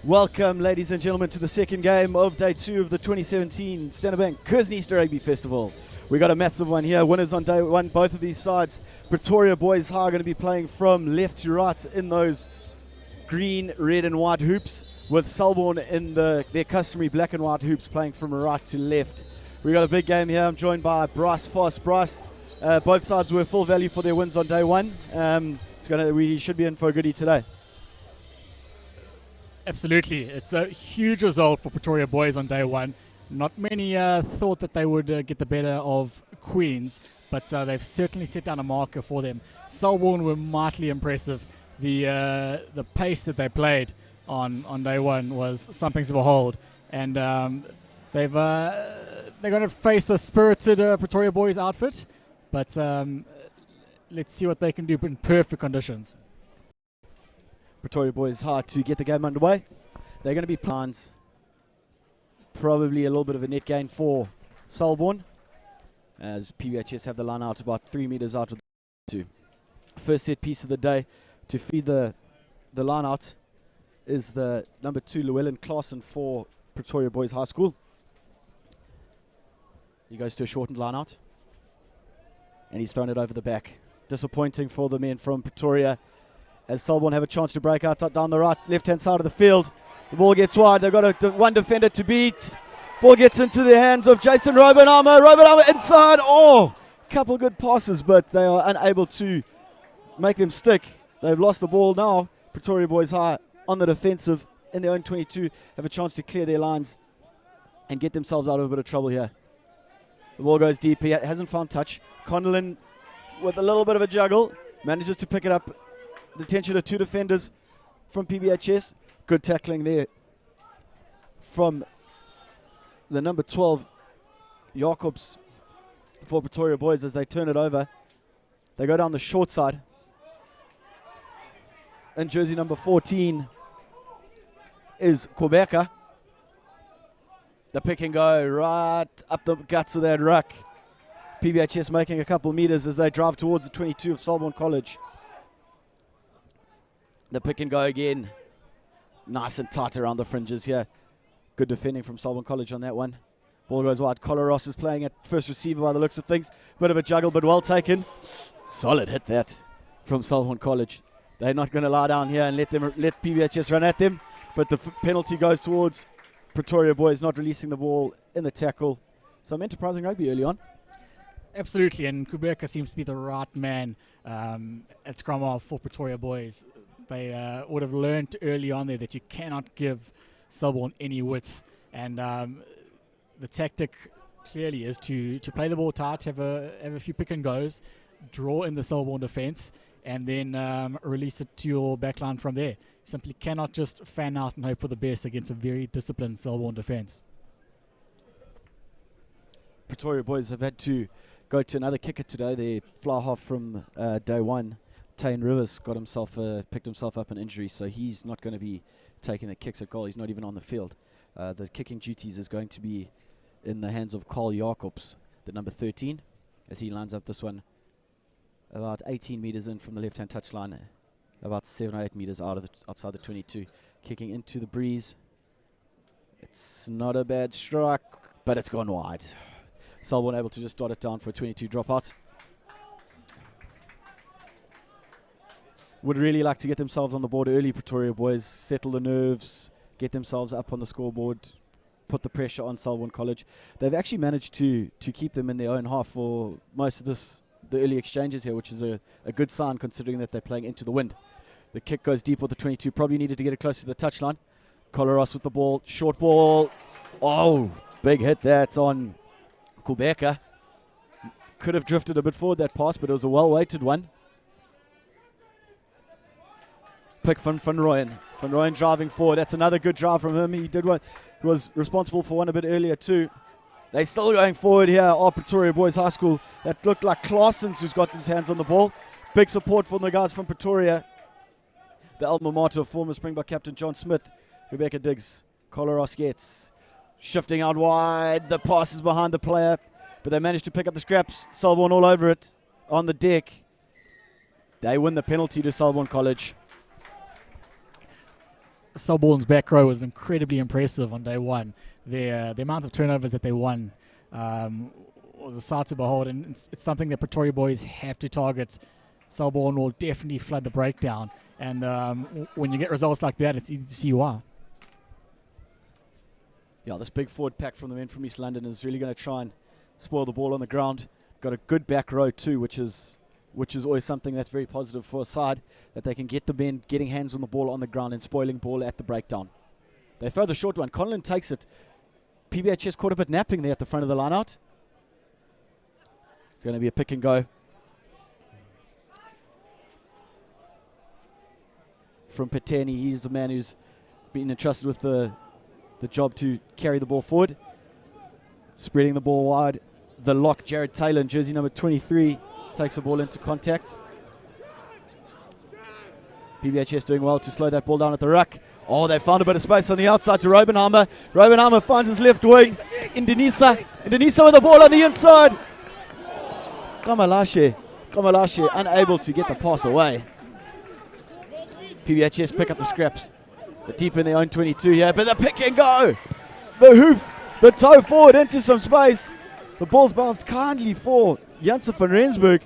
Welcome, ladies and gentlemen, to the second game of day 2 of the 2017 Standard Bank Kearsney Easter Rugby Festival. We got a massive one here. Winners on day 1, both of these sides. Pretoria Boys High are going to be playing from left to right in those green, red and white hoops, with Selborne in their customary black and white hoops playing from right to left. We got a big game here. I'm joined by Bryce Foss. Bryce, both sides were full value for their wins on day 1. We should be in for a goodie today. Absolutely. It's a huge result for Pretoria Boys on day 1. Not many thought that they would get the better of Queens, but they've certainly set down a marker for them. Selborne were mightily impressive. The pace that they played on day 1 was something to behold, and they're going to face a spirited Pretoria Boys outfit, but let's see what they can do in perfect conditions. Pretoria Boys hard to get the game underway. They're going to be plans. Probably a little bit of a net gain for Selborne, as PBHS have the line out about 3 meters out of the 2. First set piece of the day to feed the line out is the number 2 Llewellyn Claassen for Pretoria Boys High School. He goes to a shortened line out, and he's thrown it over the back. Disappointing for the men from Pretoria, as Selborne have a chance to break out down the left-hand side of the field. The ball gets wide. They've got one defender to beat. Ball gets into the hands of Jason Robenhammer. Robenhammer inside. Oh, couple good passes, but they are unable to make them stick. They've lost the ball now. Pretoria Boys High on the defensive in their own 22 have a chance to clear their lines and get themselves out of a bit of trouble here. The ball goes deep. He hasn't found touch. Conlon, with a little bit of a juggle, manages to pick it up. The attention of 2 defenders from PBHS. Good tackling there from the number 12, Jacobs, for Pretoria Boys as they turn it over. They go down the short side. And jersey number 14 is Quebeca. The pick and go right up the guts of that ruck. PBHS making a couple meters as they drive towards the 22 of Selborne College. The pick and go again. Nice and tight around the fringes here. Good defending from Selborne College on that one. Ball goes wide. Coloros is playing at first receiver by the looks of things. Bit of a juggle, but well taken. Solid hit that from Selborne College. They're not going to lie down here and let PBHS run at them. But the penalty goes towards Pretoria Boys, not releasing the ball in the tackle. Some enterprising rugby early on. Absolutely, and Quebeca seems to be the right man at scrum half for Pretoria Boys. They would have learned early on there that you cannot give Selborne any width, and the tactic clearly is to play the ball tight, have a few pick and goes, draw in the Selborne defence, and then release it to your backline from there. You simply cannot just fan out and hope for the best against a very disciplined Selborne defence. Pretoria Boys have had to go to another kicker today. Their fly half from day 1, Tane Rivers, picked himself up an injury, so he's not going to be taking the kicks at goal. He's not even on the field. The kicking duties is going to be in the hands of Carl Jacobs, the number 13, as he lines up this one about 18 meters in from the left-hand touchline, about 7 or 8 meters outside the 22, kicking into the breeze. It's not a bad strike, but it's gone wide. Selborne able to just dot it down for a 22 dropout. Would really like to get themselves on the board early, Pretoria Boys, settle the nerves, get themselves up on the scoreboard, put the pressure on Selborne College. They've actually managed to keep them in their own half for most of the early exchanges here, which is a good sign considering that they're playing into the wind. The kick goes deep with the 22, probably needed to get it close to the touchline. Coloros with the ball, short ball. Oh, big hit that's on Quebeca. Could have drifted a bit forward that pass, but it was a well-weighted one. Pick from Van Rooyen. Van Rooyen driving forward. That's another good drive from him. He was responsible for one a bit earlier too. They're still going forward here. Pretoria Boys High School. That looked like Claassen who's got his hands on the ball. Big support from the guys from Pretoria. The alma mater of former Springbok captain John Smith. Quebeca digs. Coloros gets. Shifting out wide. The pass is behind the player, but they managed to pick up the scraps. Selborne all over it on the deck. They win the penalty to Selborne College. Selborne's back row was incredibly impressive on day one. The amount of turnovers that they won was a sight to behold, and it's something that Pretoria boys have to target. Selborne will definitely flood the breakdown, and when you get results like that, it's easy to see why. Yeah, this big forward pack from the men from East London is really going to try and spoil the ball on the ground. Got a good back row too, which is always something that's very positive for a side, that they can get the men getting hands on the ball on the ground and spoiling ball at the breakdown. They throw the short one. Conlon takes it. PBHS caught a bit napping there at the front of the line out. It's going to be a pick and go from Pateni. He's the man who's been entrusted with the job to carry the ball forward. Spreading the ball wide. The lock, Jared Taylor, in jersey number 23, takes the ball into contact. PBHS doing well to slow that ball down at the ruck. Oh, they found a bit of space on the outside to Robenheimer. Robenheimer finds his left wing. Indonesia with the ball on the inside. Kamalashe unable to get the pass away. PBHS pick up the scraps. They're deep in their own 22 here, but the pick and go. The hoof, the toe forward into some space. The ball's bounced kindly for Janssen van Rensburg.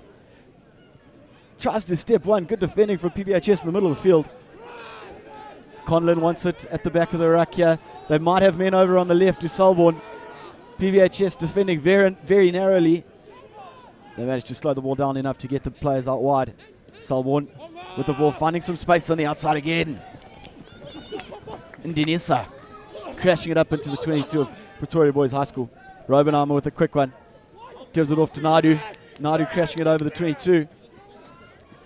Tries to step one. Good defending from PBHS in the middle of the field. Conlon wants it at the back of the ruck here. They might have men over on the left to Selborne. PBHS defending very, very narrowly. They managed to slow the ball down enough to get the players out wide. Selborne with the ball, finding some space on the outside again. Indonesia crashing it up into the 22 of Pretoria Boys High School. Robenheimer with a quick one. Gives it off to Naidu. Naidu crashing it over the 22.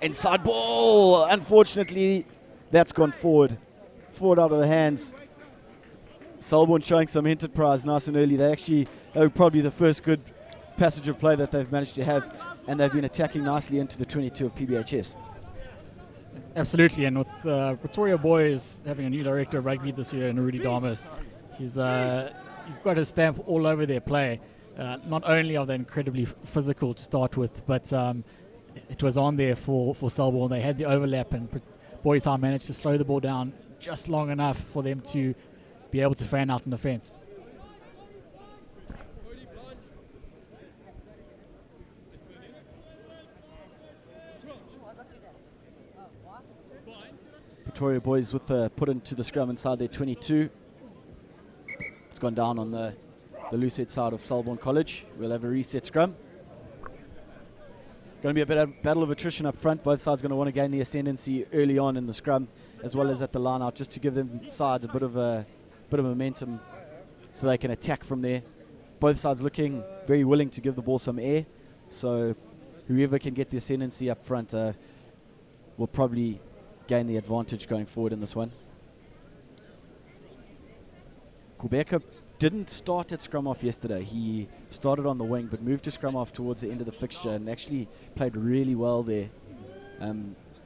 Inside ball. Unfortunately, that's gone forward. Forward out of the hands. Selborne showing some enterprise nice and early. They were probably the first good passage of play that they've managed to have, and they've been attacking nicely into the 22 of PBHS. Absolutely, and with Pretoria Boys having a new director of rugby this year, and Rudy Damas, you've got his stamp all over their play. Not only are they incredibly physical to start with, but it was on there for Selborne. They had the overlap, and Boys High managed to slow the ball down just long enough for them to be able to fan out in defence. Pretoria Boys with the put into the scrum inside their 22. It's gone down on the loose-head side of Selborne College. We'll have a reset scrum. Going to be a bit of battle of attrition up front. Both sides going to want to gain the ascendancy early on in the scrum, as well as at the line out, just to give them sides a bit of momentum so they can attack from there. Both sides looking very willing to give the ball some air, so whoever can get the ascendancy up front will probably gain the advantage going forward in this one. Kubeka didn't start at scrum off yesterday. He started on the wing but moved to scrum off towards the end of the fixture and actually played really well there.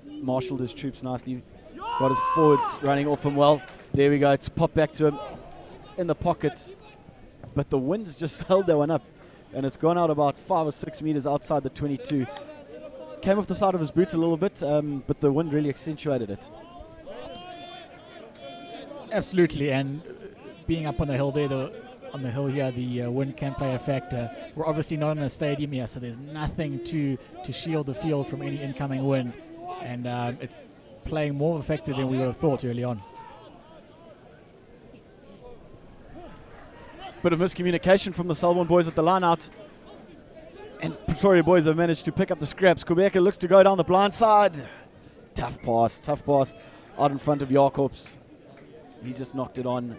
Marshalled his troops nicely, got his forwards running off him well. There we go, it's popped back to him in the pocket, but the wind's just held that one up and it's gone out about 5 or 6 meters outside the 22. Came off the side of his boot a little bit, but the wind really accentuated it. Absolutely, and being up on the hill there, the wind can play a factor. We're obviously not in a stadium here, so there's nothing to shield the field from any incoming wind, and it's playing more of a factor than we would have thought early on. Bit of miscommunication from the Selborne boys at the line out. And Pretoria Boys have managed to pick up the scraps. Kubeka looks to go down the blind side. Tough pass out in front of Jacobs. He's just knocked it on.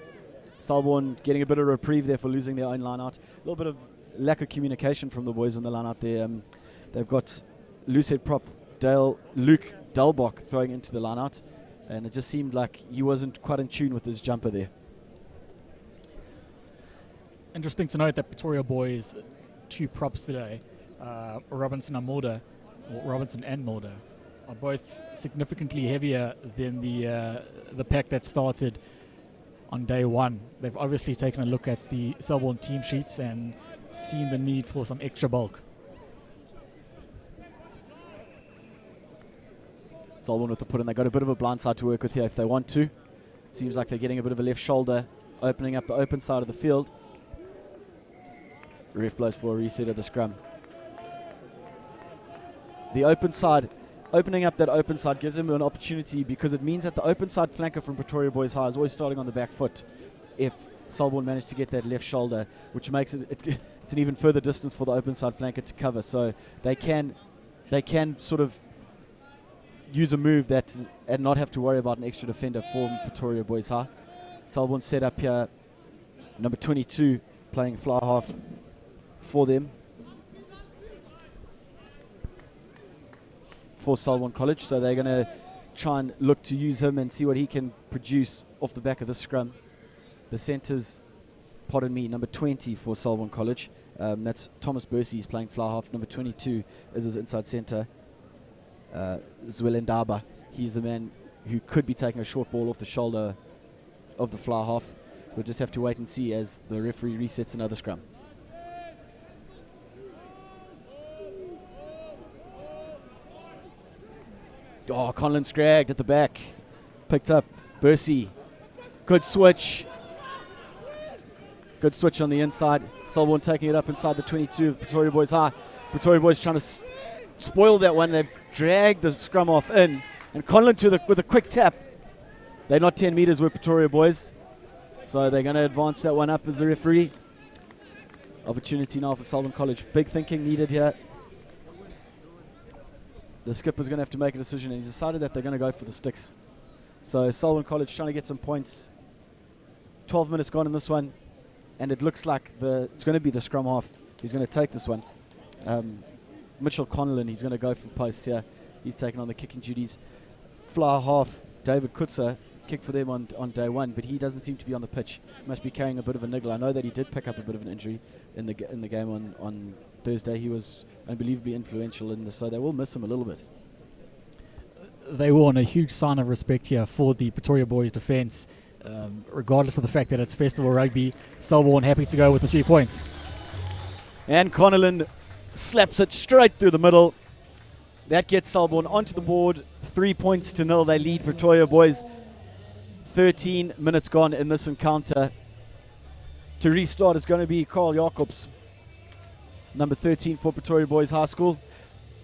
Selborne getting a bit of reprieve there for losing their own line out. A little bit of lack of communication from the boys in the line out there. They've got loosehead prop Luke Delbach throwing into the line out, and it just seemed like he wasn't quite in tune with his jumper there. Interesting to note that Pretoria Boys, 2 props today, Robinson and Mulder, are both significantly heavier than the pack that started on day one. They've obviously taken a look at the Selborne team sheets and seen the need for some extra bulk. Selborne with the put in. They got a bit of a blind side to work with here if they want to. Seems like they're getting a bit of a left shoulder, opening up the open side of the field. Ref blows for a reset of the scrum. The open side, opening up that open side gives him an opportunity, because it means that the open side flanker from Pretoria Boys High is always starting on the back foot if Selborne managed to get that left shoulder, which makes it's an even further distance for the open side flanker to cover. So they can sort of use a move that and not have to worry about an extra defender for Pretoria Boys High. Selborne set up here, number 22 playing fly half for them, for Selborne College. So they're going to try and look to use him and see what he can produce off the back of this scrum. The centres, pardon me, number 20 for Selborne College. That's Thomas Bursey. He's playing fly half. Number 22 is his inside centre, Zwelendaba. He's the man who could be taking a short ball off the shoulder of the fly half. We'll just have to wait and see as the referee resets another scrum. Oh, Conlon Scragged at the back. Picked up Bursey. Good switch. Good switch on the inside. Selborne taking it up inside the 22 of Pretoria Boys High. Pretoria Boys trying to spoil that one. They've dragged the scrum off in. And Conlon with a quick tap. They're not 10 metres with Pretoria Boys. So they're going to advance that one up as the referee. Opportunity now for Selborne College. Big thinking needed here. The skipper's going to have to make a decision, and he's decided that they're going to go for the sticks. So Selborne College trying to get some points. 12 minutes gone in this one, and it looks like it's going to be the scrum half. He's going to take this one. Mitchell Conlon, he's going to go for posts here. He's taking on the kicking duties. Fly half, David Kutzer, kicked for them on day one, but he doesn't seem to be on the pitch. Must be carrying a bit of a niggle. I know that he did pick up a bit of an injury in the game on Thursday. He was unbelievably influential in this, so they will miss him a little bit. They will, and a huge sign of respect here for the Pretoria Boys defence. Regardless of the fact that it's festival rugby, Selborne happy to go with the 3 points. And Conlon slaps it straight through the middle. That gets Selborne onto the board. 3 points to 0. They lead Pretoria Boys. 13 minutes gone in this encounter. To restart is going to be Carl Jacobs, number 13 for Pretoria Boys High School.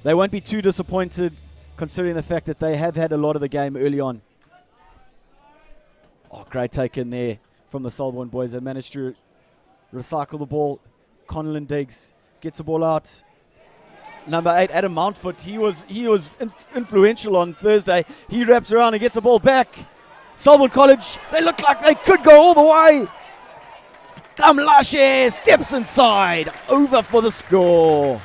They won't be too disappointed considering the fact that they have had a lot of the game early on. Oh, great take in there from the Selborne boys. They managed to recycle the ball. Conlon digs, gets the ball out. Number 8, Adam Mountford. He was influential on Thursday. He wraps around and gets the ball back. Selborne College, they look like they could go all the way. Kamlashe steps inside, over for the score.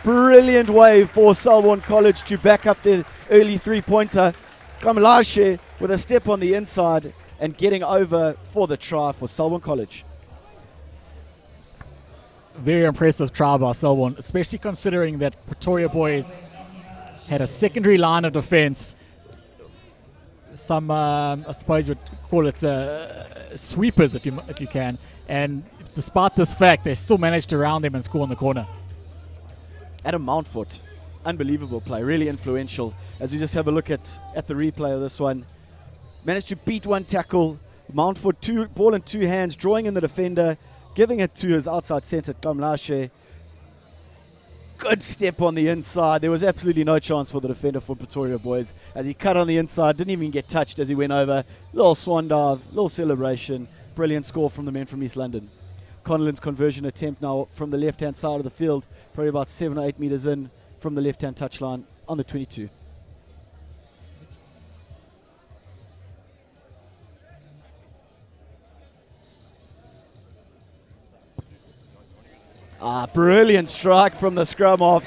Brilliant way for Selborne College to back up their early three-pointer. Kamlashe with a step on the inside and getting over for the try for Selborne College. Very impressive try by Selborne, especially considering that Pretoria Boys had a secondary line of defence. Some, I suppose you would call it sweepers if you can. And despite this fact, they still managed to round them and score in the corner. Adam Mountford, unbelievable play, really influential. As we just have a look at the replay of this one. Managed to beat one tackle. Mountford, ball in 2 hands, drawing in the defender, giving it to his outside centre, Kamlashe. Good step on the inside. There was absolutely no chance for the defender for Pretoria Boys as he cut on the inside, didn't even get touched as he went over. Little swan dive, little celebration. Brilliant score from the men from East London. Conlon's conversion attempt now from the left-hand side of the field, probably about 7 or 8 metres in from the left-hand touchline on the 22. Brilliant strike from the scrum off.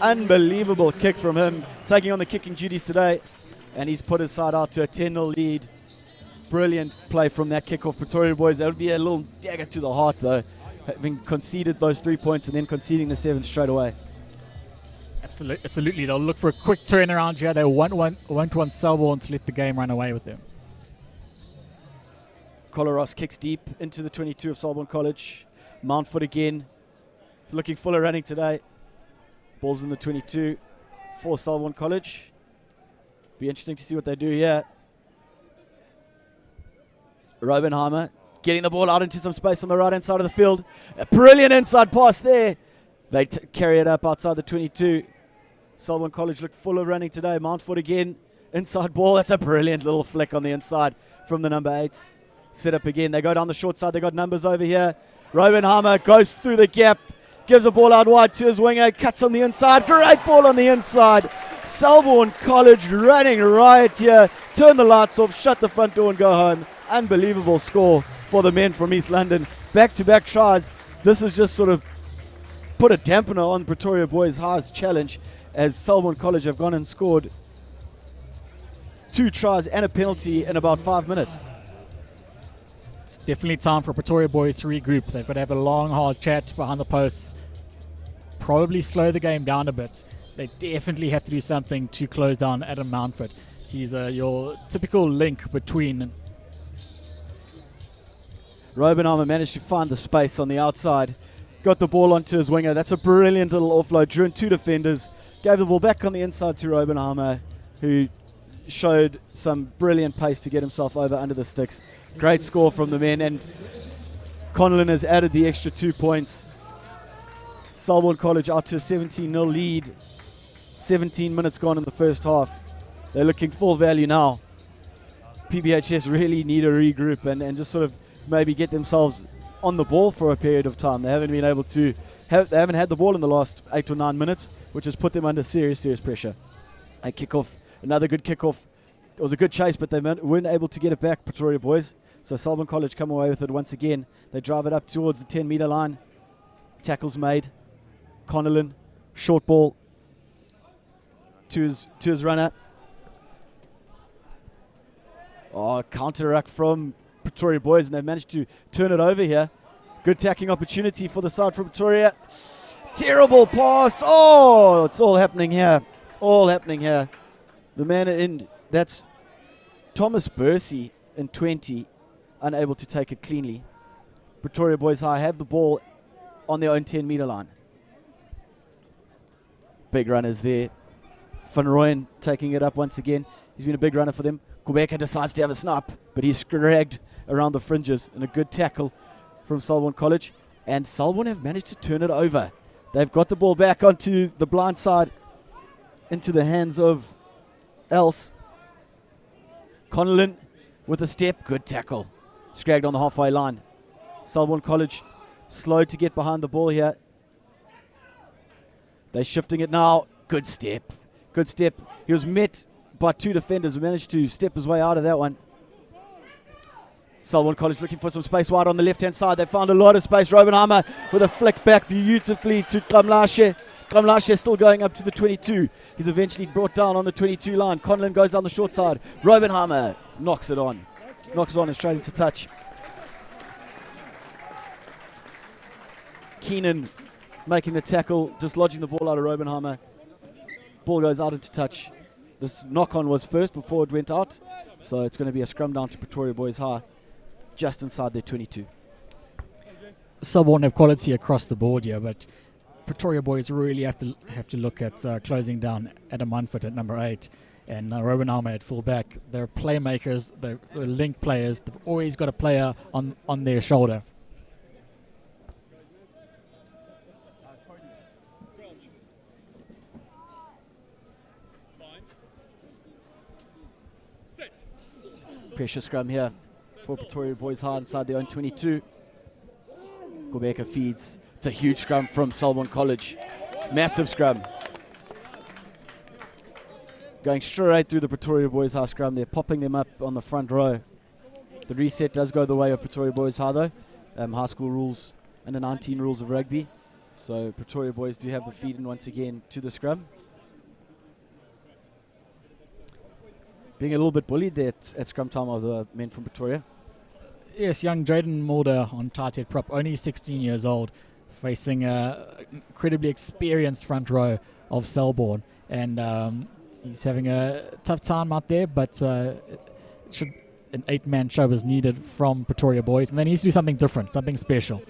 Unbelievable kick from him, taking on the kicking duties today. And he's put his side out to a 10-0 lead. Brilliant play from that kick-off, Pretoria Boys. That would be a little dagger to the heart, though, having conceded those 3 points and then conceding the 7 straight away. Absolutely. They'll look for a quick turnaround here. They won't want Selborne to let the game run away with them. Coloros kicks deep into the 22 of Selborne College. Mountford again, looking fuller running today. Ball's in the 22 for Selborne College. Be interesting to see what they do here. Robenheimer getting the ball out into some space on the right-hand side of the field. A brilliant inside pass there. They carry it up outside the 22. Selborne College look full of running today. Mountford again. Inside ball. That's a brilliant little flick on the inside from the number 8. Set up again. They go down the short side. They got numbers over here. Robenheimer goes through the gap. Gives a ball out wide to his winger. Cuts on the inside. Great ball on the inside. Selborne College running riot here. Turn the lights off. Shut the front door and go home. Unbelievable score for the men from East London. Back-to-back tries. This is just sort of put a dampener on Pretoria Boys High's challenge, as Selborne College have gone and scored 2 tries and a penalty in about 5 minutes. It's definitely time for Pretoria Boys to regroup. They've got to have a long, hard chat behind the posts. Probably slow the game down a bit. They definitely have to do something to close down Adam Mountford. He's your typical link between. Robenheimer managed to find the space on the outside. Got the ball onto his winger. That's a brilliant little offload. Drew in 2 defenders. Gave the ball back on the inside to Robenheimer, who showed some brilliant pace to get himself over under the sticks. Great score from the men, and Conlon has added the extra 2 points. Selborne College out to a 17-0 lead. 17 minutes gone in the first half. They're looking full value now. PBHS really need a regroup and just sort of maybe get themselves on the ball for a period of time. They haven't been able to, they haven't had the ball in the last 8 or 9 minutes, which has put them under serious pressure. A kickoff, another good kickoff. It was a good chase, but they weren't able to get it back, Pretoria Boys. So Selborne College come away with it once again. They drive it up towards the 10-meter line. Tackles made. Connellan, short ball to his runner. Oh, counter-ruck from Pretoria Boys, and they've managed to turn it over here. Good tacking opportunity for the side from Pretoria. Terrible pass. Oh, it's all happening here. All happening here. The man in, that's Thomas Bursey in 20, unable to take it cleanly. Pretoria Boys High have the ball on their own 10-meter line. Big runners there. Van Rooyen taking it up once again. He's been a big runner for them. Kubeka decides to have a snap, but he's scragged around the fringes, and a good tackle from Selborne College. And Selborne have managed to turn it over. They've got the ball back onto the blind side, into the hands of Else. Connellan with a step, good tackle. Scragged on the halfway line. Selborne College slow to get behind the ball here. They're shifting it now. Good step. Good step. He was met by 2 defenders, managed to step his way out of that one. Selborne College looking for some space wide on the left-hand side. They found a lot of space. Robenheimer with a flick back beautifully to Kamlashe. Kamlashe still going up to the 22. He's eventually brought down on the 22 line. Conlon goes down the short side. Robenheimer knocks it on. Knocks it on and straight into touch. Keenan making the tackle, just lodging the ball out of Robenheimer. Ball goes out into touch. This knock-on was first before it went out. So it's going to be a scrum down to Pretoria Boys High, just inside their 22. Selborne have quality across the board here, but Pretoria Boys really have to look at closing down Adam Mountford at number 8 and Robenheimer at fullback. They're playmakers, they're link players. They've always got a player on their shoulder. Pressure scrum here for Pretoria Boys High inside their own 22. Kubeka feeds. It's a huge scrum from Selborne College. Massive scrum. Going straight through the Pretoria Boys High scrum. They're popping them up on the front row. The reset does go the way of Pretoria Boys High though. High school rules and the 19 rules of rugby. So Pretoria Boys do have the feed in once again to the scrum. Being a little bit bullied there at scrum time of the men from Pretoria. Yes, young Jaden Mulder on tight head prop, only 16 years old, facing an incredibly experienced front row of Selborne. And he's having a tough time out there, but should an 8-man show is needed from Pretoria Boys. And they need to do something different, something special.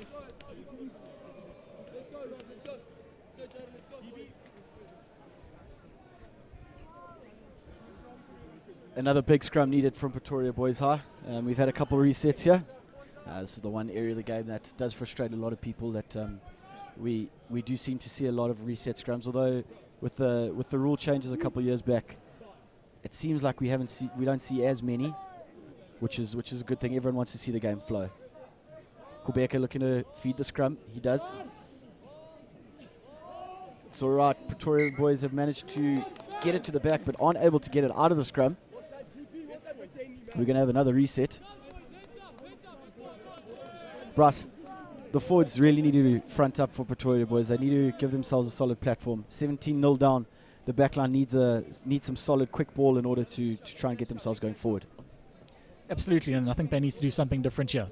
Another big scrum needed from Pretoria Boys High. We've had a couple of resets here. This is the one area of the game that does frustrate a lot of people, that we do seem to see a lot of reset scrums, although with the rule changes a couple of years back, it seems like we don't see as many, which is a good thing. Everyone wants to see the game flow. Kubeka looking to feed the scrum. He does. It's all right. Pretoria Boys have managed to get it to the back, but aren't able to get it out of the scrum. We're going to have another reset. Brass, the forwards really need to front up for Pretoria Boys. They need to give themselves a solid platform. 17-0 down. The backline needs some solid quick ball in order to try and get themselves going forward. Absolutely, and I think they need to do something different here.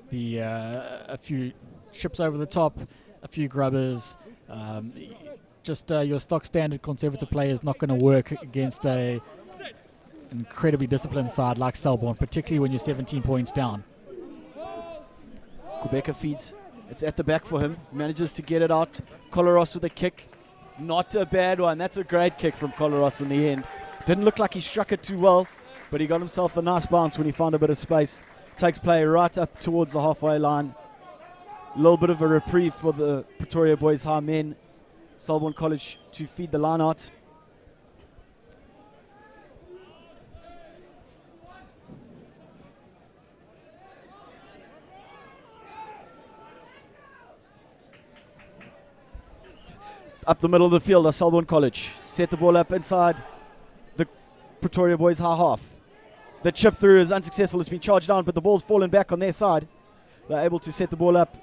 A few chips over the top, a few grubbers. Just your stock standard conservative play is not going to work against a incredibly disciplined side like Selborne, particularly when you're 17 points down. Kubeka feeds. It's at the back for him. Manages to get it out. Colaros with a kick. Not a bad one. That's a great kick from Colaros in the end. Didn't look like he struck it too well, but he got himself a nice bounce when he found a bit of space. Takes play right up towards the halfway line. A little bit of a reprieve for the Pretoria Boys High men. Selborne College to feed the line out. Up the middle of the field are Selborne College. Set the ball up inside the Pretoria Boys High half. The chip through is unsuccessful. It's been charged down, but the ball's fallen back on their side. They're able to set the ball up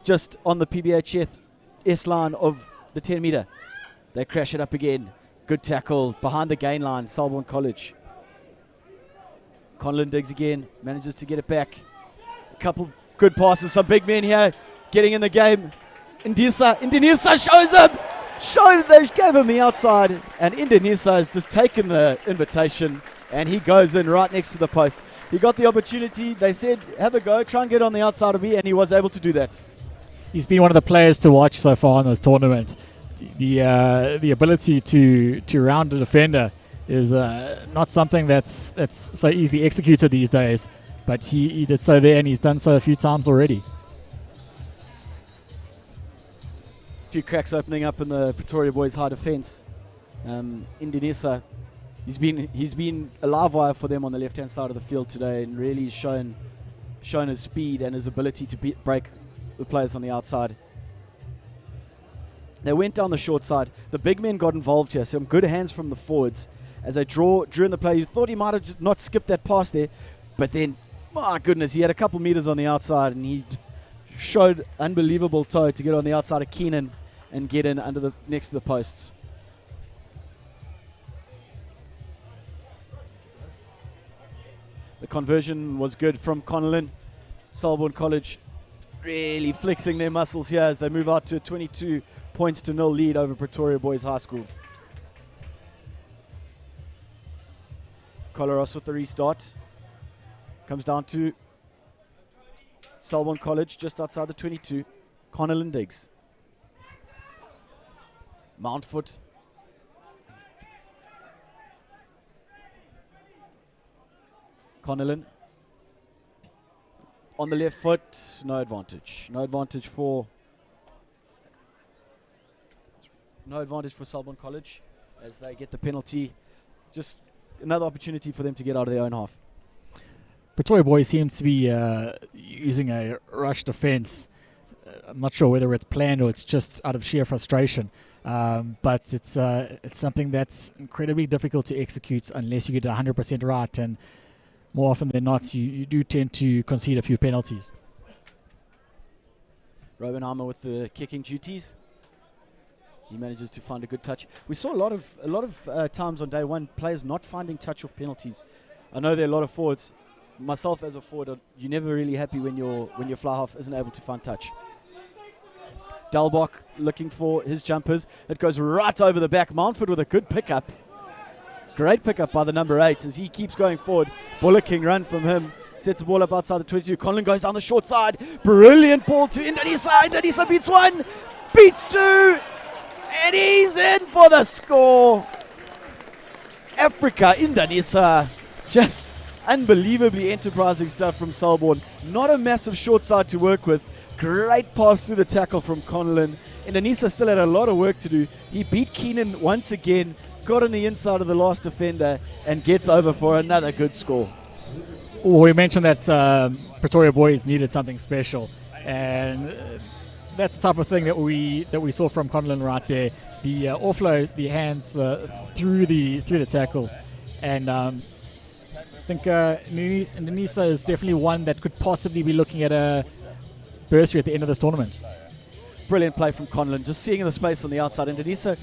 just on the PBHS line of the 10 meter. They crash it up again. Good tackle behind the gain line, Selborne College. Conlon digs again, manages to get it back. A couple good passes, some big men here getting in the game. Indonesia shows him. They gave him the outside, and Indonesia has just taken the invitation, and he goes in right next to the post. He got the opportunity. They said, have a go, try and get on the outside of me, and he was able to do that. He's been one of the players to watch so far in this tournament. The ability to round a defender is not something that's so easily executed these days, but he did so there, and he's done so a few times already. Few cracks opening up in the Pretoria Boys High defence. Indonesia, he's been a live wire for them on the left-hand side of the field today, and really shown his speed and his ability to break the players on the outside. They went down the short side. The big men got involved here. Some good hands from the forwards as they drew in the play. You thought he might have not skipped that pass there, but then, my goodness, he had a couple meters on the outside, and he showed unbelievable toe to get on the outside of Keenan and get in next to the posts. The conversion was good from Conlon. Selborne College really flexing their muscles here as they move out to a 22 points to 0 lead over Pretoria Boys High School. Colaros with the restart. Comes down to Selborne College just outside the 22. Conlon digs. Mountford. Conlon. On the left foot, no advantage. No advantage for Selborne College as they get the penalty. Just another opportunity for them to get out of their own half. Pretoria Boys seem to be using a rush defence. I'm not sure whether it's planned or it's just out of sheer frustration. But it's something that's incredibly difficult to execute unless you get it 100% right, and more often than not, you do tend to concede a few penalties. Robenheimer with the kicking duties. He manages to find a good touch. We saw a lot of times on day one, players not finding touch off penalties. I know there are a lot of forwards. Myself as a forward, you're never really happy when your fly half isn't able to find touch. Dalbach looking for his jumpers. It goes right over the back. Mountford with a good pickup. Great pickup by the number 8 as he keeps going forward. Bullocking run from him. Sets the ball up outside the 22. Conlon goes down the short side. Brilliant ball to Indonesia. Indonesia beats 1, beats 2, and he's in for the score. Africa, Indonesia just Unbelievably enterprising stuff from Selborne. Not a massive short side to work with. Great pass through the tackle from Conlon. Indonesia still had a lot of work to do. He beat Keenan once again, got on the inside of the last defender, and gets over for another good score. Well, we mentioned that Pretoria boys needed something special, and that's the type of thing that we saw from Conlon right there. The offload, the hands through the tackle, and I think Indonesia is definitely one that could possibly be looking at a bursary at the end of this tournament. Brilliant play from Conlon, just seeing the space on the outside. Indonesia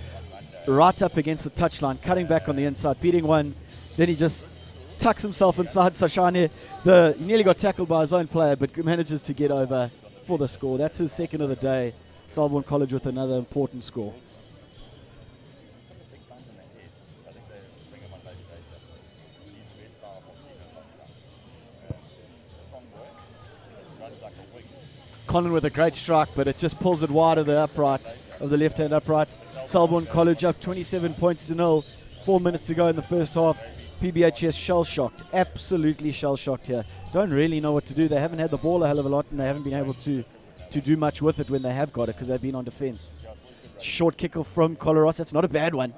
right up against the touchline, cutting back on the inside, beating one. Then he just tucks himself inside Sashane. He nearly got tackled by his own player, but manages to get over for the score. That's his second of the day. Selborne College with another important score. Conlon with a great strike, but it just pulls it wide of the upright, of the left-hand upright. Selborne College up 27 points to 0. 4 minutes to go in the first half. PBHS shell-shocked, absolutely shell-shocked here. Don't really know what to do. They haven't had the ball a hell of a lot, and they haven't been able to do much with it when they have got it because they've been on defense. Short kick from Coloros. That's not a bad one.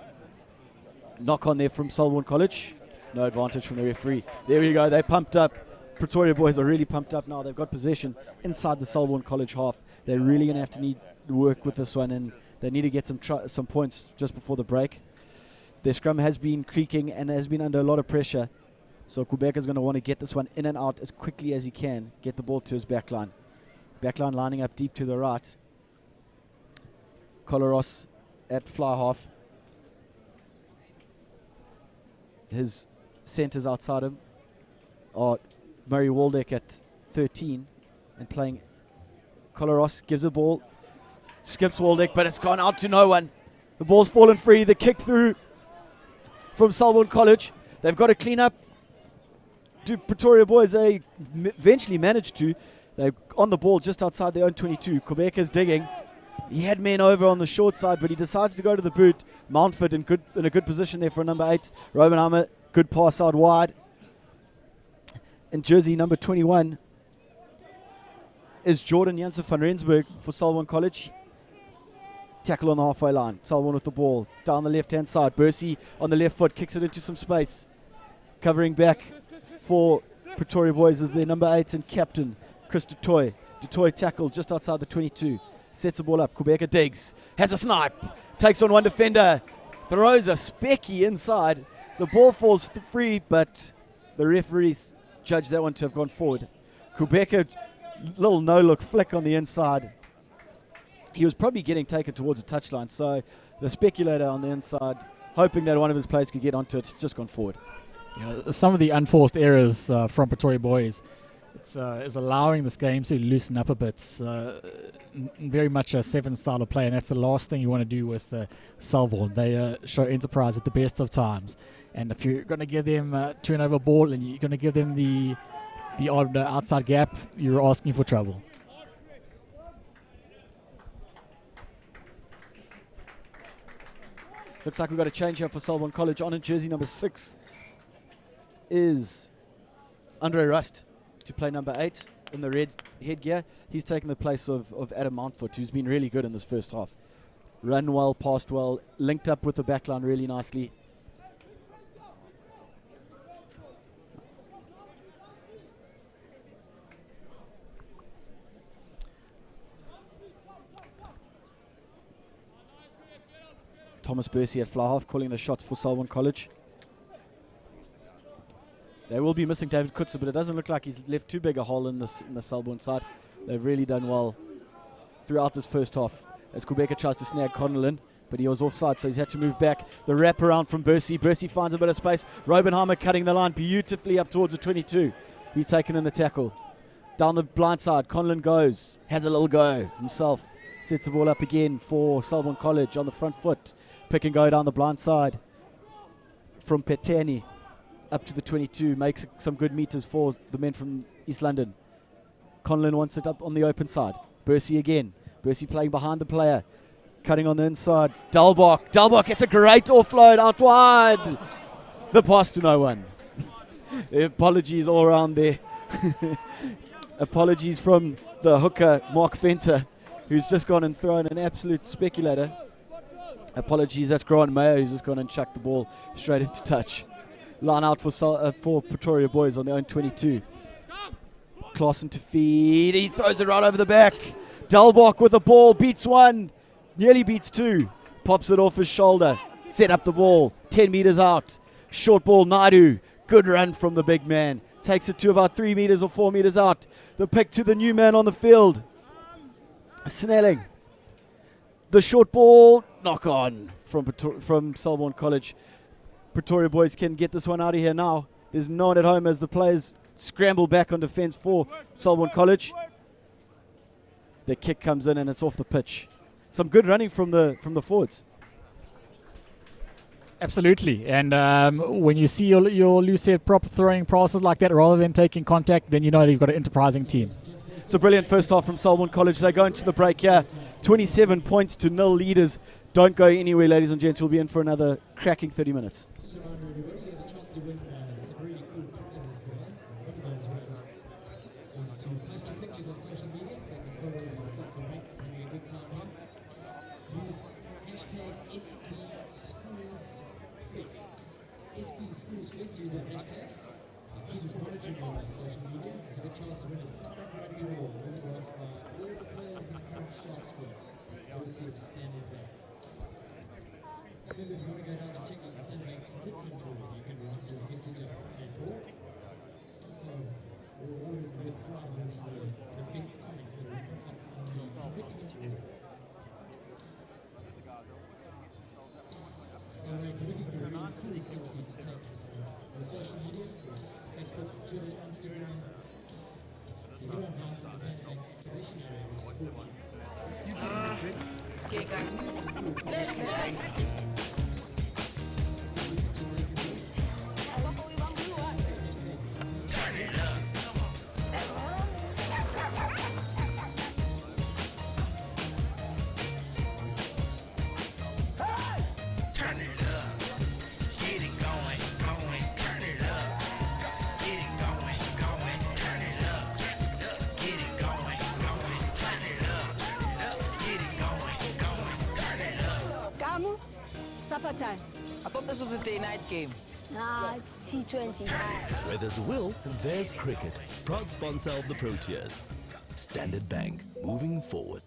Knock on there from Selborne College. No advantage from the referee. There we go. They pumped up. Pretoria boys are really pumped up now. They've got possession inside the Selborne College half. They're really going to have to need to work with this one, and they need to get some points just before the break. Their scrum has been creaking and has been under a lot of pressure. So Kubeka is going to want to get this one in and out as quickly as he can. Get the ball to his backline. Backline lining up deep to the right. Coloros at fly half. His centres outside him are Murray Waldeck at 13 and playing. Coloros gives the ball, skips Waldeck, but it's gone out to no one. The ball's fallen free. The kick through from Selborne College. They've got to clean up. Do Pretoria boys, they eventually managed to. They're on the ball just outside their own 22. Kubeka's digging. He had men over on the short side, but he decides to go to the boot. Mountford in a good position there for number 8. Robenheimer, good pass out wide. In jersey number 21 is Jordan Janssen van Rensburg for Selborne College. Tackle on the halfway line. Selborne with the ball down the left-hand side. Bursey on the left foot kicks it into some space. Covering back for Pretoria boys is their number 8 and captain, Chris Dutoy. Dutoy tackle just outside the 22. Sets the ball up. Kubeka digs. Has a snipe. Takes on one defender. Throws a specky inside. The ball falls free, but the referees judge that one to have gone forward. Kubeka, little no-look flick on the inside. He was probably getting taken towards the touchline, so the speculator on the inside, hoping that one of his players could get onto it, just gone forward. Some of the unforced errors from Pretoria boys is allowing this game to loosen up a bit. Very much a 7 style of play, and that's the last thing you want to do with Selborne. They show enterprise at the best of times, and if you're going to give them turnover ball and you're going to give them the odd outside gap, you're asking for trouble. Looks like we've got a change here for Selborne College. On in jersey number 6 is Andre Rust to play number 8 in the red headgear. He's taken the place of Adam Mountford, who's been really good in this first half. Run well, passed well, linked up with the backline really nicely. Thomas Bursey at fly half calling the shots for Selborne College. They will be missing David Kutzer, but it doesn't look like he's left too big a hole in the Selborne side. They've really done well throughout this first half as Kubeka tries to snag Connellan, but he was offside, so he's had to move back. The wrap around from Bursey. Bursey finds a bit of space. Robenheimer cutting the line beautifully up towards the 22. He's taken in the tackle. Down the blind side, Conlon goes, has a little go himself. Sets the ball up again for Selborne College on the front foot. Pick and go down the blind side from Petani up to the 22. Makes some good meters for the men from East London. Conlon wants it up on the open side. Bursey again. Bursey playing behind the player. Cutting on the inside. Dalbach gets a great offload out wide. The pass to no one. Apologies all around there. Apologies from the hooker, Mark Venter, who's just gone and thrown an absolute speculator. Apologies, that's Grant Mayer, who's just gone and chucked the ball straight into touch. Line out for Pretoria boys on their own 22. Claassen to feed. He throws it right over the back. Delbach with the ball. Beats one. Nearly beats two. Pops it off his shoulder. Set up the ball. 10 meters out. Short ball, Naidu. Good run from the big man. Takes it to about 3 meters or 4 meters out. The pick to the new man on the field. Snelling. The short ball. Knock on from Selborne College. Pretoria boys can get this one out of here now. There's no one at home as the players scramble back on defense for Selborne College. The kick comes in and it's off the pitch. Some good running from the forwards. Absolutely, and when you see your loose head prop throwing passes like that rather than taking contact, then you know that you've got an enterprising team. It's a brilliant first half from Selborne College. They go into the break here. 27 points to 0 leaders. Don't go anywhere, ladies and gents. We'll be in for another cracking 30 minutes. Supper time. I thought this was a day-night game. Nah, it's T20. Where there's a will, there's cricket. Proud sponsor of the Proteas. Standard Bank, moving forward.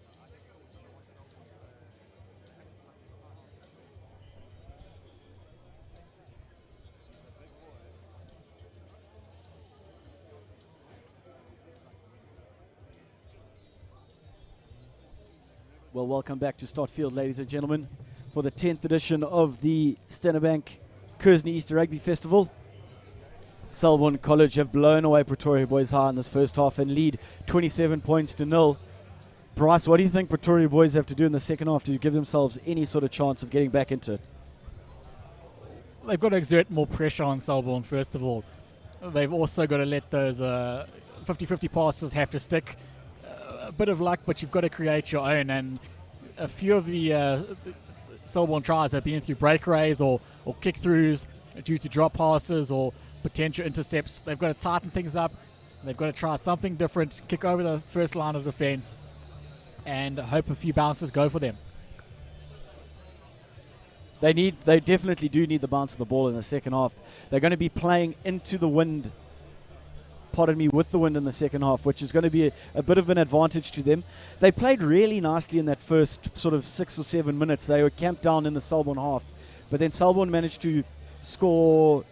Well, welcome back to Start Field, ladies and gentlemen, for the 10th edition of the Standard Bank Kearsney Easter Rugby Festival. Selborne College have blown away Pretoria Boys High in this first half and lead 27 points to 0. Bryce, what do you think Pretoria Boys have to do in the second half to give themselves any sort of chance of getting back into it? They've got to exert more pressure on Selborne, first of all. They've also got to let those 50-50 passes have to stick. A bit of luck, but you've got to create your own. And a few of the Selborne tries have been through breakaways or kick-throughs due to drop passes or potential intercepts. They've got to tighten things up. They've got to try something different, kick over the first line of defense, and hope a few bounces go for them. They definitely do need the bounce of the ball in the second half. They're going to be playing into the wind, with the wind in the second half, which is going to be a bit of an advantage to them. They played really nicely in that first sort of 6 or 7 minutes. They were camped down in the Selborne half, but then Selborne managed to score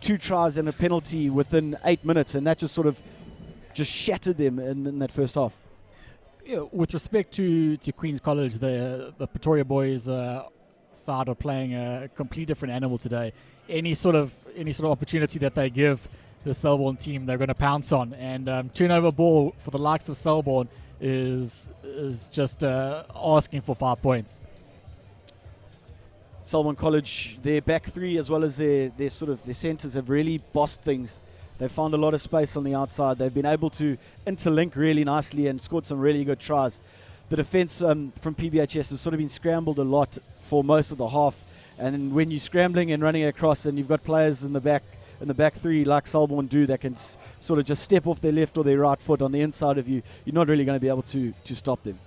2 tries and a penalty within 8 minutes, and that just sort of shattered them in that first half. Yeah, with respect to Queen's College, the Pretoria Boys side are playing a completely different animal today. Any sort of opportunity that they give the Selborne team, they're going to pounce on, and turnover ball for the likes of Selborne is just asking for 5 points. Selborne College, their back three as well as their centres have really bossed things. They've found a lot of space on the outside. They've been able to interlink really nicely and scored some really good tries. The defence from PBHS has sort of been scrambled a lot for most of the half, and when you're scrambling and running across and you've got players in the back in the back three like Selborne do that can sort of just step off their left or their right foot on the inside of you, you're not really going to be able to stop them.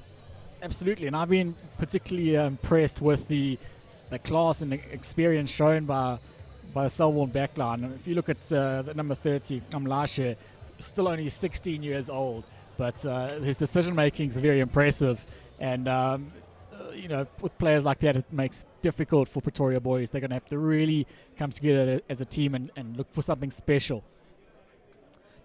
Absolutely, and I've been particularly impressed with the class and experience shown by the Selborne backline. And if you look at the number 30, Amlashe, still only 16 years old, but his decision making is very impressive. And with players like that, it makes it difficult for Pretoria boys. They're going to have to really come together as a team and look for something special.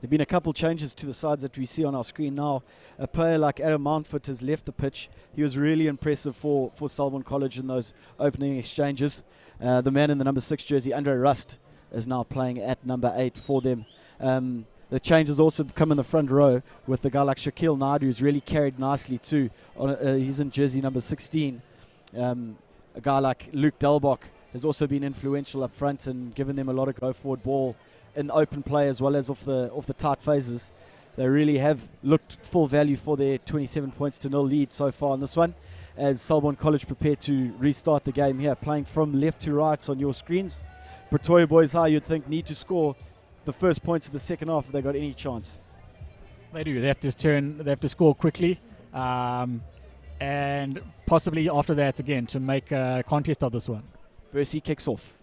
There have been a couple changes to the sides that we see on our screen now. A player like Adam Mountford has left the pitch. He was really impressive for Selborne College in those opening exchanges. The man in the number 6 jersey, Andre Rust, is now playing at number 8 for them. The changes also come in the front row with the guy like Shaquille Naidu, who's really carried nicely too. He's in jersey number 16. A guy like Luke Delbach has also been influential up front and given them a lot of go-forward ball in open play as well as off the tight phases. They really have looked full value for their 27 points to 0 lead so far in this one, as Selborne College prepare to restart the game here, playing from left to right on your screens. Pretoria Boys High, you'd think, need to score the first points of the second half if they got any chance. They do. They have to score quickly, and possibly after that again to make a contest of this one. Bursey kicks off.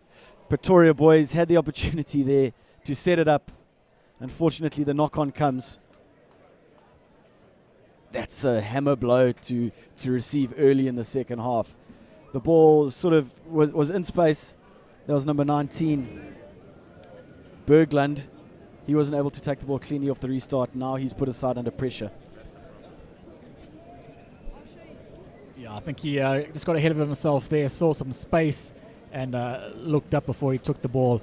Pretoria Boys had the opportunity there to set it up. Unfortunately, the knock-on comes. That's a hammer blow to receive early in the second half. The ball sort of was in space. That was number 19, Berglund. He wasn't able to take the ball cleanly off the restart. Now he's put aside under pressure. Yeah, I think he just got ahead of himself there, saw some space, and looked up before he took the ball.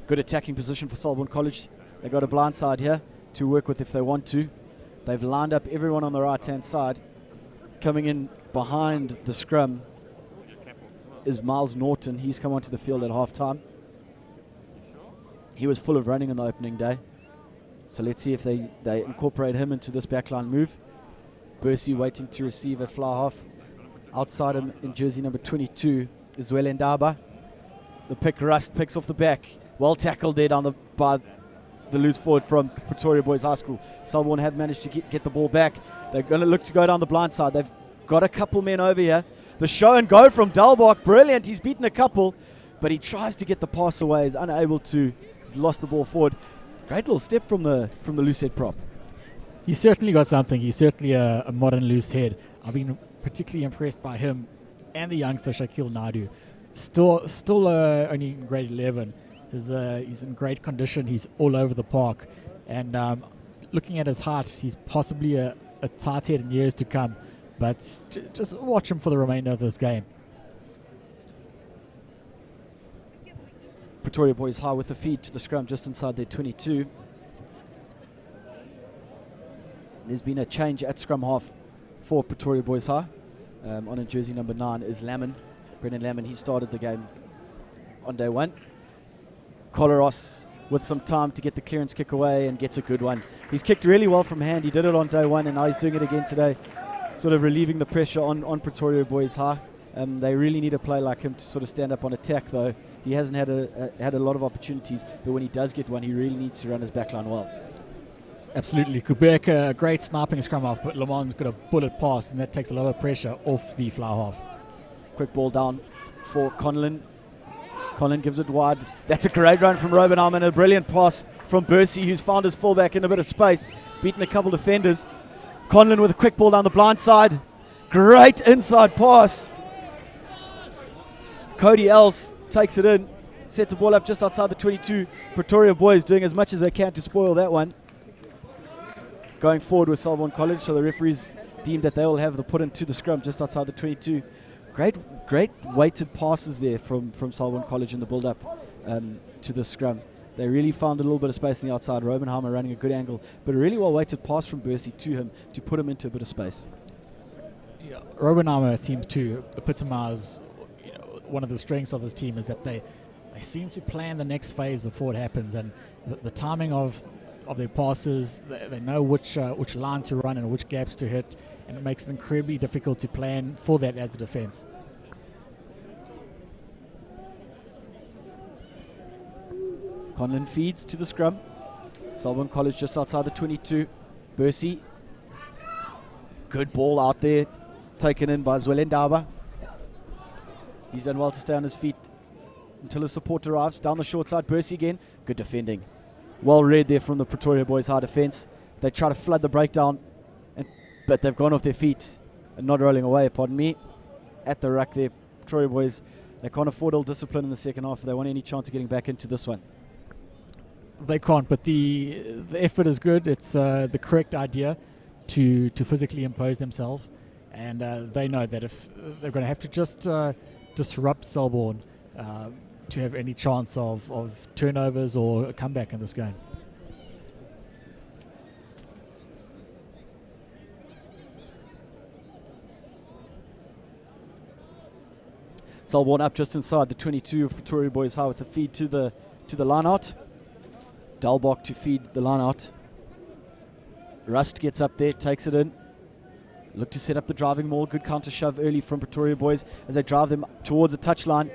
Good attacking position for Selborne College. They got a blind side here to work with if they want to. They've lined up everyone on the right-hand side. Coming in behind the scrum is Miles Norton. He's come onto the field at half-time. He was full of running on the opening day. So let's see if they incorporate him into this backline move. Bursey waiting to receive at fly half. Outside him in jersey number 22 is Zwelendaba. The pick, Rust picks off the back. Well tackled there by the loose forward from Pretoria Boys High School. Selborne have managed to get the ball back. They're going to look to go down the blind side. They've got a couple men over here. The show and go from Delbach. Brilliant. He's beaten a couple, but he tries to get the pass away. He's unable to. He's lost the ball forward. Great little step from the loose head prop. He's certainly got something. He's certainly a modern loose head. I've been particularly impressed by him and the youngster Shaquille Naidu. Still only in grade 11. He's in great condition. He's all over the park. And looking at his height, he's possibly a tight head in years to come. But just watch him for the remainder of this game. Pretoria Boys High with the feed to the scrum just inside their 22. There's been a change at scrum half for Pretoria Boys High. On in jersey number 9 is Lamon. Brendan Lamon, he started the game on day 1. Colaros with some time to get the clearance kick away and gets a good one. He's kicked really well from hand. He did it on day 1 and now he's doing it again today. Sort of relieving the pressure on Pretoria Boys High. They really need a player like him to sort of stand up on attack though. He hasn't had a lot of opportunities, but when he does get one, he really needs to run his backline well. Absolutely. Kubek, a great sniping scrum half, but Le Mans got a bullet pass, and that takes a lot of pressure off the fly half. Quick ball down for Conlon. Conlon gives it wide. That's a great run from Robenham and a brilliant pass from Bursey, who's found his fullback in a bit of space, beaten a couple defenders. Conlon with a quick ball down the blind side. Great inside pass. Cody Else takes it in, sets the ball up just outside the 22. Pretoria Boys doing as much as they can to spoil that one. Going forward with Selborne College, so the referees deemed that they will have the put into the scrum just outside the 22. Great weighted passes there from Selborne College in the build-up to the scrum. They really found a little bit of space on the outside. Robenheimer running a good angle, but a really well-weighted pass from Bursey to him to put him into a bit of space. Yeah, Robenheimer seems to epitomize one of the strengths of this team is that they seem to plan the next phase before it happens, and the timing of their passes, they know which line to run and which gaps to hit, and it makes it incredibly difficult to plan for that as a defense. Conlon feeds to the scrum. Selborne College just outside the 22. Bursey. Good ball out there. Taken in by Zwelendaba. He's done well to stay on his feet until his support arrives. Down the short side, Bursey again. Good defending. Well read there from the Pretoria boys' high defence. They try to flood the breakdown, but they've gone off their feet and not rolling away, pardon me. At the ruck there, Pretoria boys, they can't afford ill discipline in the second half if they want any chance of getting back into this one. They can't, but the effort is good. It's the correct idea to physically impose themselves, and they know that if they're going to have to just disrupt Selborne to have any chance of turnovers or a comeback in this game. Selborne up just inside the 22 of Pretoria boys high with the feed to the line out. Dalbach to feed the line out. Rust gets up there, takes it in. Look to set up the driving maul. Good counter shove early from Pretoria boys as they drive them towards the touchline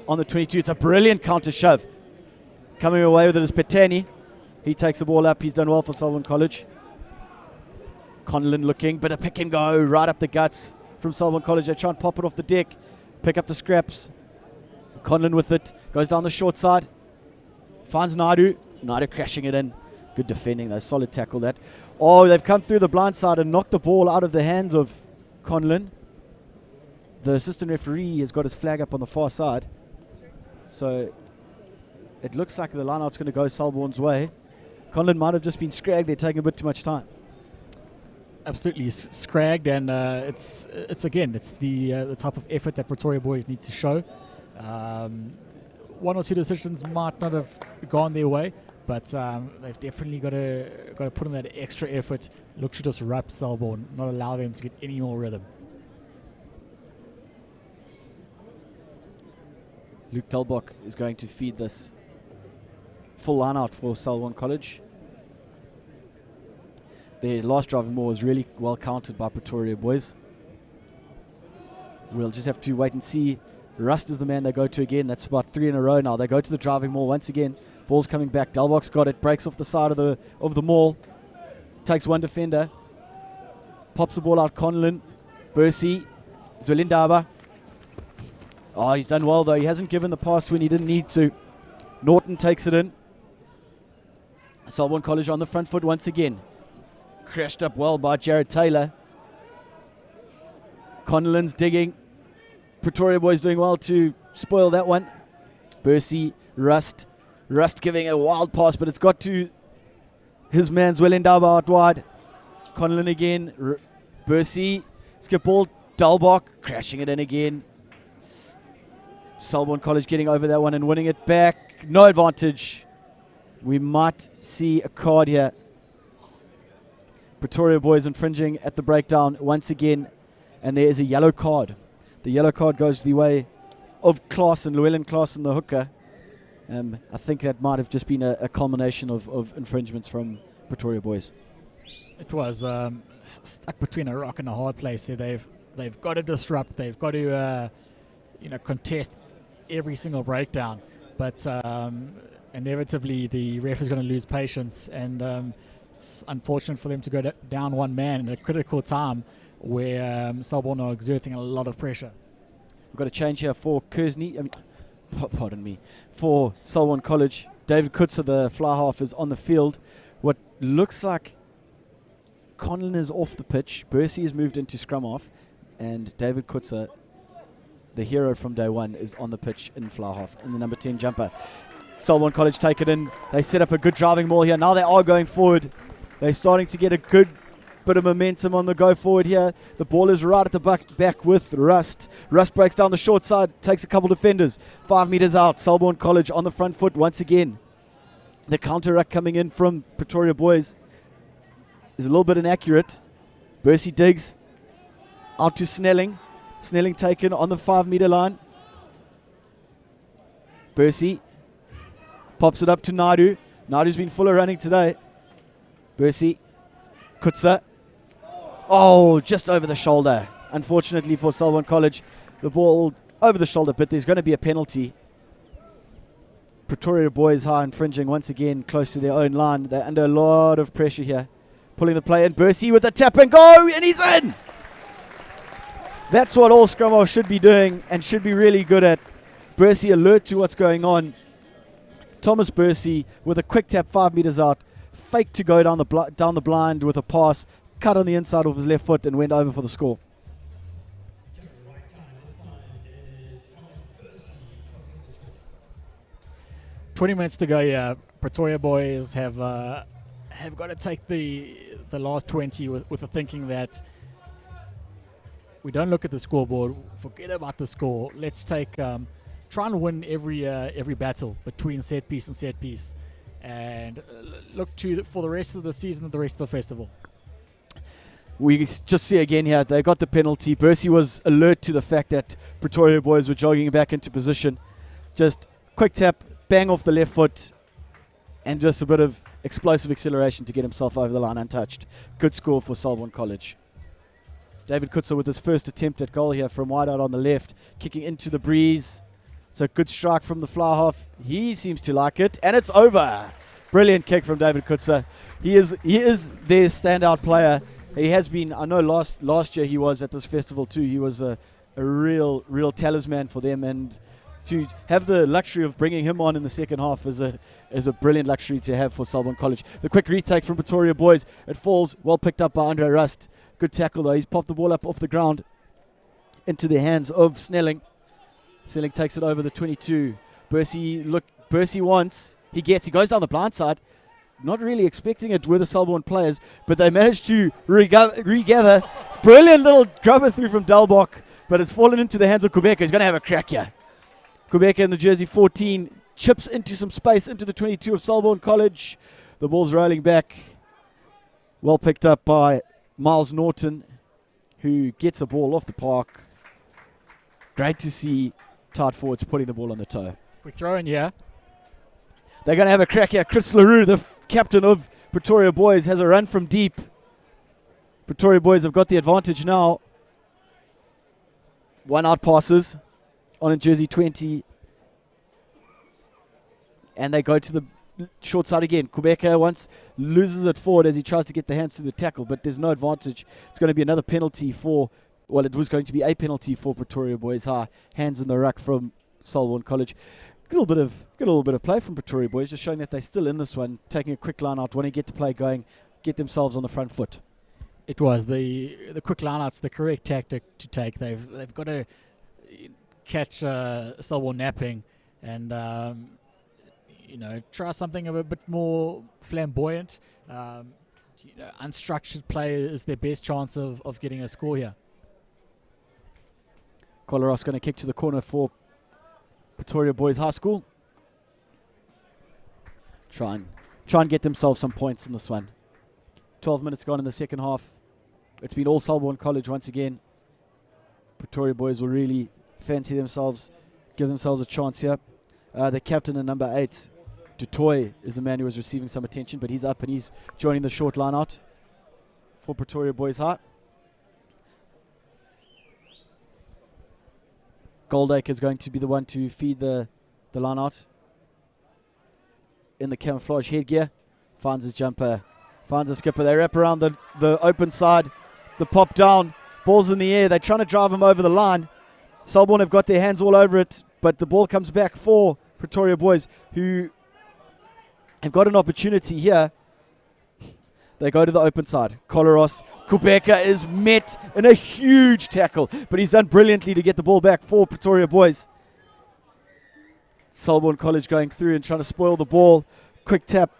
on the 22. It's a brilliant counter shove. Coming away with it is Petani. He takes the ball up. He's done well for Selborne College. Conlon looking, but a pick and go right up the guts from Selborne College. They try and pop it off the deck, pick up the scraps. Conlon with it, goes down the short side, finds Naidu. Naidu crashing it in. Good defending though, solid tackle that. Oh, they've come through the blind side and knocked the ball out of the hands of Conlon. The assistant referee has got his flag up on the far side. So it looks like the line-out's going to go Selborne's way. Conlon might have just been scragged. They're taking a bit too much time. Absolutely scragged, and it's the type of effort that Pretoria boys need to show. One or two decisions might not have gone their way, but they've definitely got to put in that extra effort. Look to disrupt Selborne, not allow them to get any more rhythm. Luke Dalbach is going to feed this full line out for Selborne College. Their last driving maul was really well counted by Pretoria boys. We'll just have to wait and see. Rust is the man they go to again. That's about 3 in a row now. They go to the driving maul once again. Ball's coming back. Dalbach's got it. Breaks off the side of the maul. Takes one defender. Pops the ball out. Conlon. Bursey. Zwelindaba. Oh, he's done well though. He hasn't given the pass when he didn't need to. Norton takes it in. Selborne College on the front foot once again. Crashed up well by Jared Taylor. Conlon's digging. Pretoria boys doing well to spoil that one. Bursey, Rust giving a wild pass, but it's got to his man Zwelindaba out wide. Conlon again. Bursey, skip ball. Dalbach crashing it in again. Selborne College getting over that one and winning it back. No advantage. We might see a card here. Pretoria boys infringing at the breakdown once again, and there is a yellow card. The yellow card goes the way of Claassen, Llewellyn Claassen, the hooker. I think that might have just been a culmination of infringements from Pretoria boys. It was stuck between a rock and a hard place. There, they've got to disrupt. They've got to contest every single breakdown. But inevitably, the ref is going to lose patience, and it's unfortunate for them to go down one man in a critical time where Selborne are exerting a lot of pressure. We've got a change here for Kearsney. For Selborne College. David Kutzer, the fly half, is on the field. What looks like Conlon is off the pitch. Bursey has moved into scrum half, and David Kutzer, the hero from day one, is on the pitch in fly half in the number 10 jumper. Selborne College take it in. They set up a good driving maul here. Now they are going forward. They're starting to get a good bit of momentum on the go forward here. The ball is right at the back with Rust. Rust breaks down the short side, takes a couple defenders. 5 meters out. Selborne College on the front foot once again. The counter ruck coming in from Pretoria boys is a little bit inaccurate. Bursey digs out to Snelling. Snelling taken on the 5 meter line. Bursey pops it up to Naidu. Naidu's been full of running today. Bursey. Kutzer. Oh, just over the shoulder. Unfortunately for Selborne College, the ball over the shoulder, but there's going to be a penalty. Pretoria Boys High infringing once again close to their own line. They're under a lot of pressure here. Pulling the play in. Bursey with a tap and go, and he's in! That's what all scrum halves should be doing and should be really good at. Bursey alert to what's going on. Thomas Bursey with a quick tap 5 meters out. Fake to go down the blind with a pass. Cut on the inside of his left foot and went over for the score. 20 minutes to go. Yeah, Pretoria Boys have got to take the last 20 with the thinking that we don't look at the scoreboard, forget about the score. Let's take try and win every battle between set piece and set piece, and look to for the rest of the season and the rest of the festival. We just see again here, they got the penalty. Bursey was alert to the fact that Pretoria Boys were jogging back into position. Just quick tap, bang off the left foot, and just a bit of explosive acceleration to get himself over the line untouched. Good score for Selborne College. David Kutzer with his first attempt at goal here from wide out on the left, kicking into the breeze. It's a good strike from the fly half. He seems to like it, and it's over. Brilliant kick from David Kutzer. He is their standout player. He has been, I know last year he was at this festival too. He was a real talisman for them, and to have the luxury of bringing him on in the second half is a brilliant luxury to have for Selborne College. The quick retake from Pretoria Boys. It falls, well picked up by Andre Rust. Good tackle though. He's popped the ball up off the ground into the hands of Snelling. Snelling takes it over the 22. Bursey wants, he goes down the blind side. Not really expecting it with the Selborne players, but they managed to regather. Brilliant little grubber through from Delbach, but it's fallen into the hands of Kubeka. He's going to have a crack here. Kubeka in the jersey 14 chips into some space into the 22 of Selborne College. The ball's rolling back. Well picked up by Miles Norton, who gets a ball off the park. Great to see tight forwards putting the ball on the toe. Quick throw in here. They're going to have a crack here. Chris LaRue, the captain of Pretoria Boys, has a run from deep. Pretoria Boys have got the advantage now. One out passes on a jersey 20. And they go to the short side again. Kubeka once loses it forward as he tries to get the hands to the tackle, but there's no advantage. It's going to be another penalty it was going to be a penalty for Pretoria Boys High. Hands in the ruck from Selborne College. Good little bit of play from Pretoria Boys, just showing that they're still in this one, taking a quick line out, want to get the play going, get themselves on the front foot. It was the quick line out's the correct tactic to take. They've got to catch Selborne napping and try something a bit more flamboyant. Unstructured play is their best chance of getting a score here. Collaros going to kick to the corner for Pretoria Boys High School. Try and get themselves some points in this one. 12 minutes gone in the second half. It's been all Selborne College once again. Pretoria Boys will really fancy themselves, give themselves a chance here. The captain in number 8, Dutoy, is the man who was receiving some attention, but he's up and he's joining the short line out for Pretoria Boys High. Goldacre is going to be the one to feed the line out in the camouflage headgear. Finds his jumper, finds a skipper. They wrap around the open side, the pop down, ball's in the air. They're trying to drive him over the line. Selborne have got their hands all over it, but the ball comes back for Pretoria Boys, who have got an opportunity here. They go to the open side. Collaros, Kubeka is met in a huge tackle, but he's done brilliantly to get the ball back for Pretoria Boys. Selborne College going through and trying to spoil the ball. Quick tap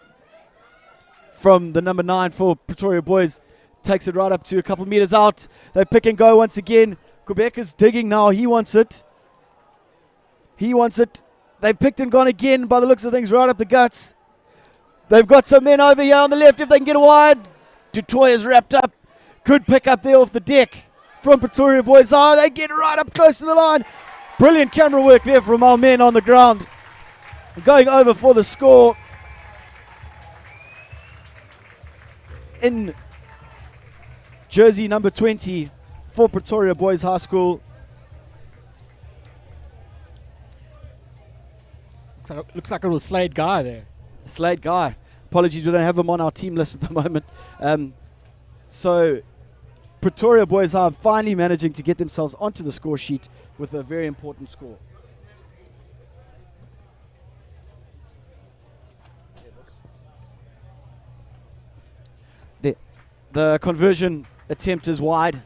from the number 9 for Pretoria Boys. Takes it right up to a couple meters out. They pick and go once again. Kubeka's digging now. He wants it. They've picked and gone again by the looks of things, right up the guts. They've got some men over here on the left if they can get wide. Dutoy is wrapped up. Good pick up there off the deck from Pretoria Boys. They get right up close to the line. Brilliant camera work there from our men on the ground. Going over for the score in jersey number 20 for Pretoria Boys High School. Looks like it was Slade Guy there. Slade Guy. Apologies, we don't have him on our team list at the moment. So Pretoria boys are finally managing to get themselves onto the score sheet with a very important score. The conversion attempt is wide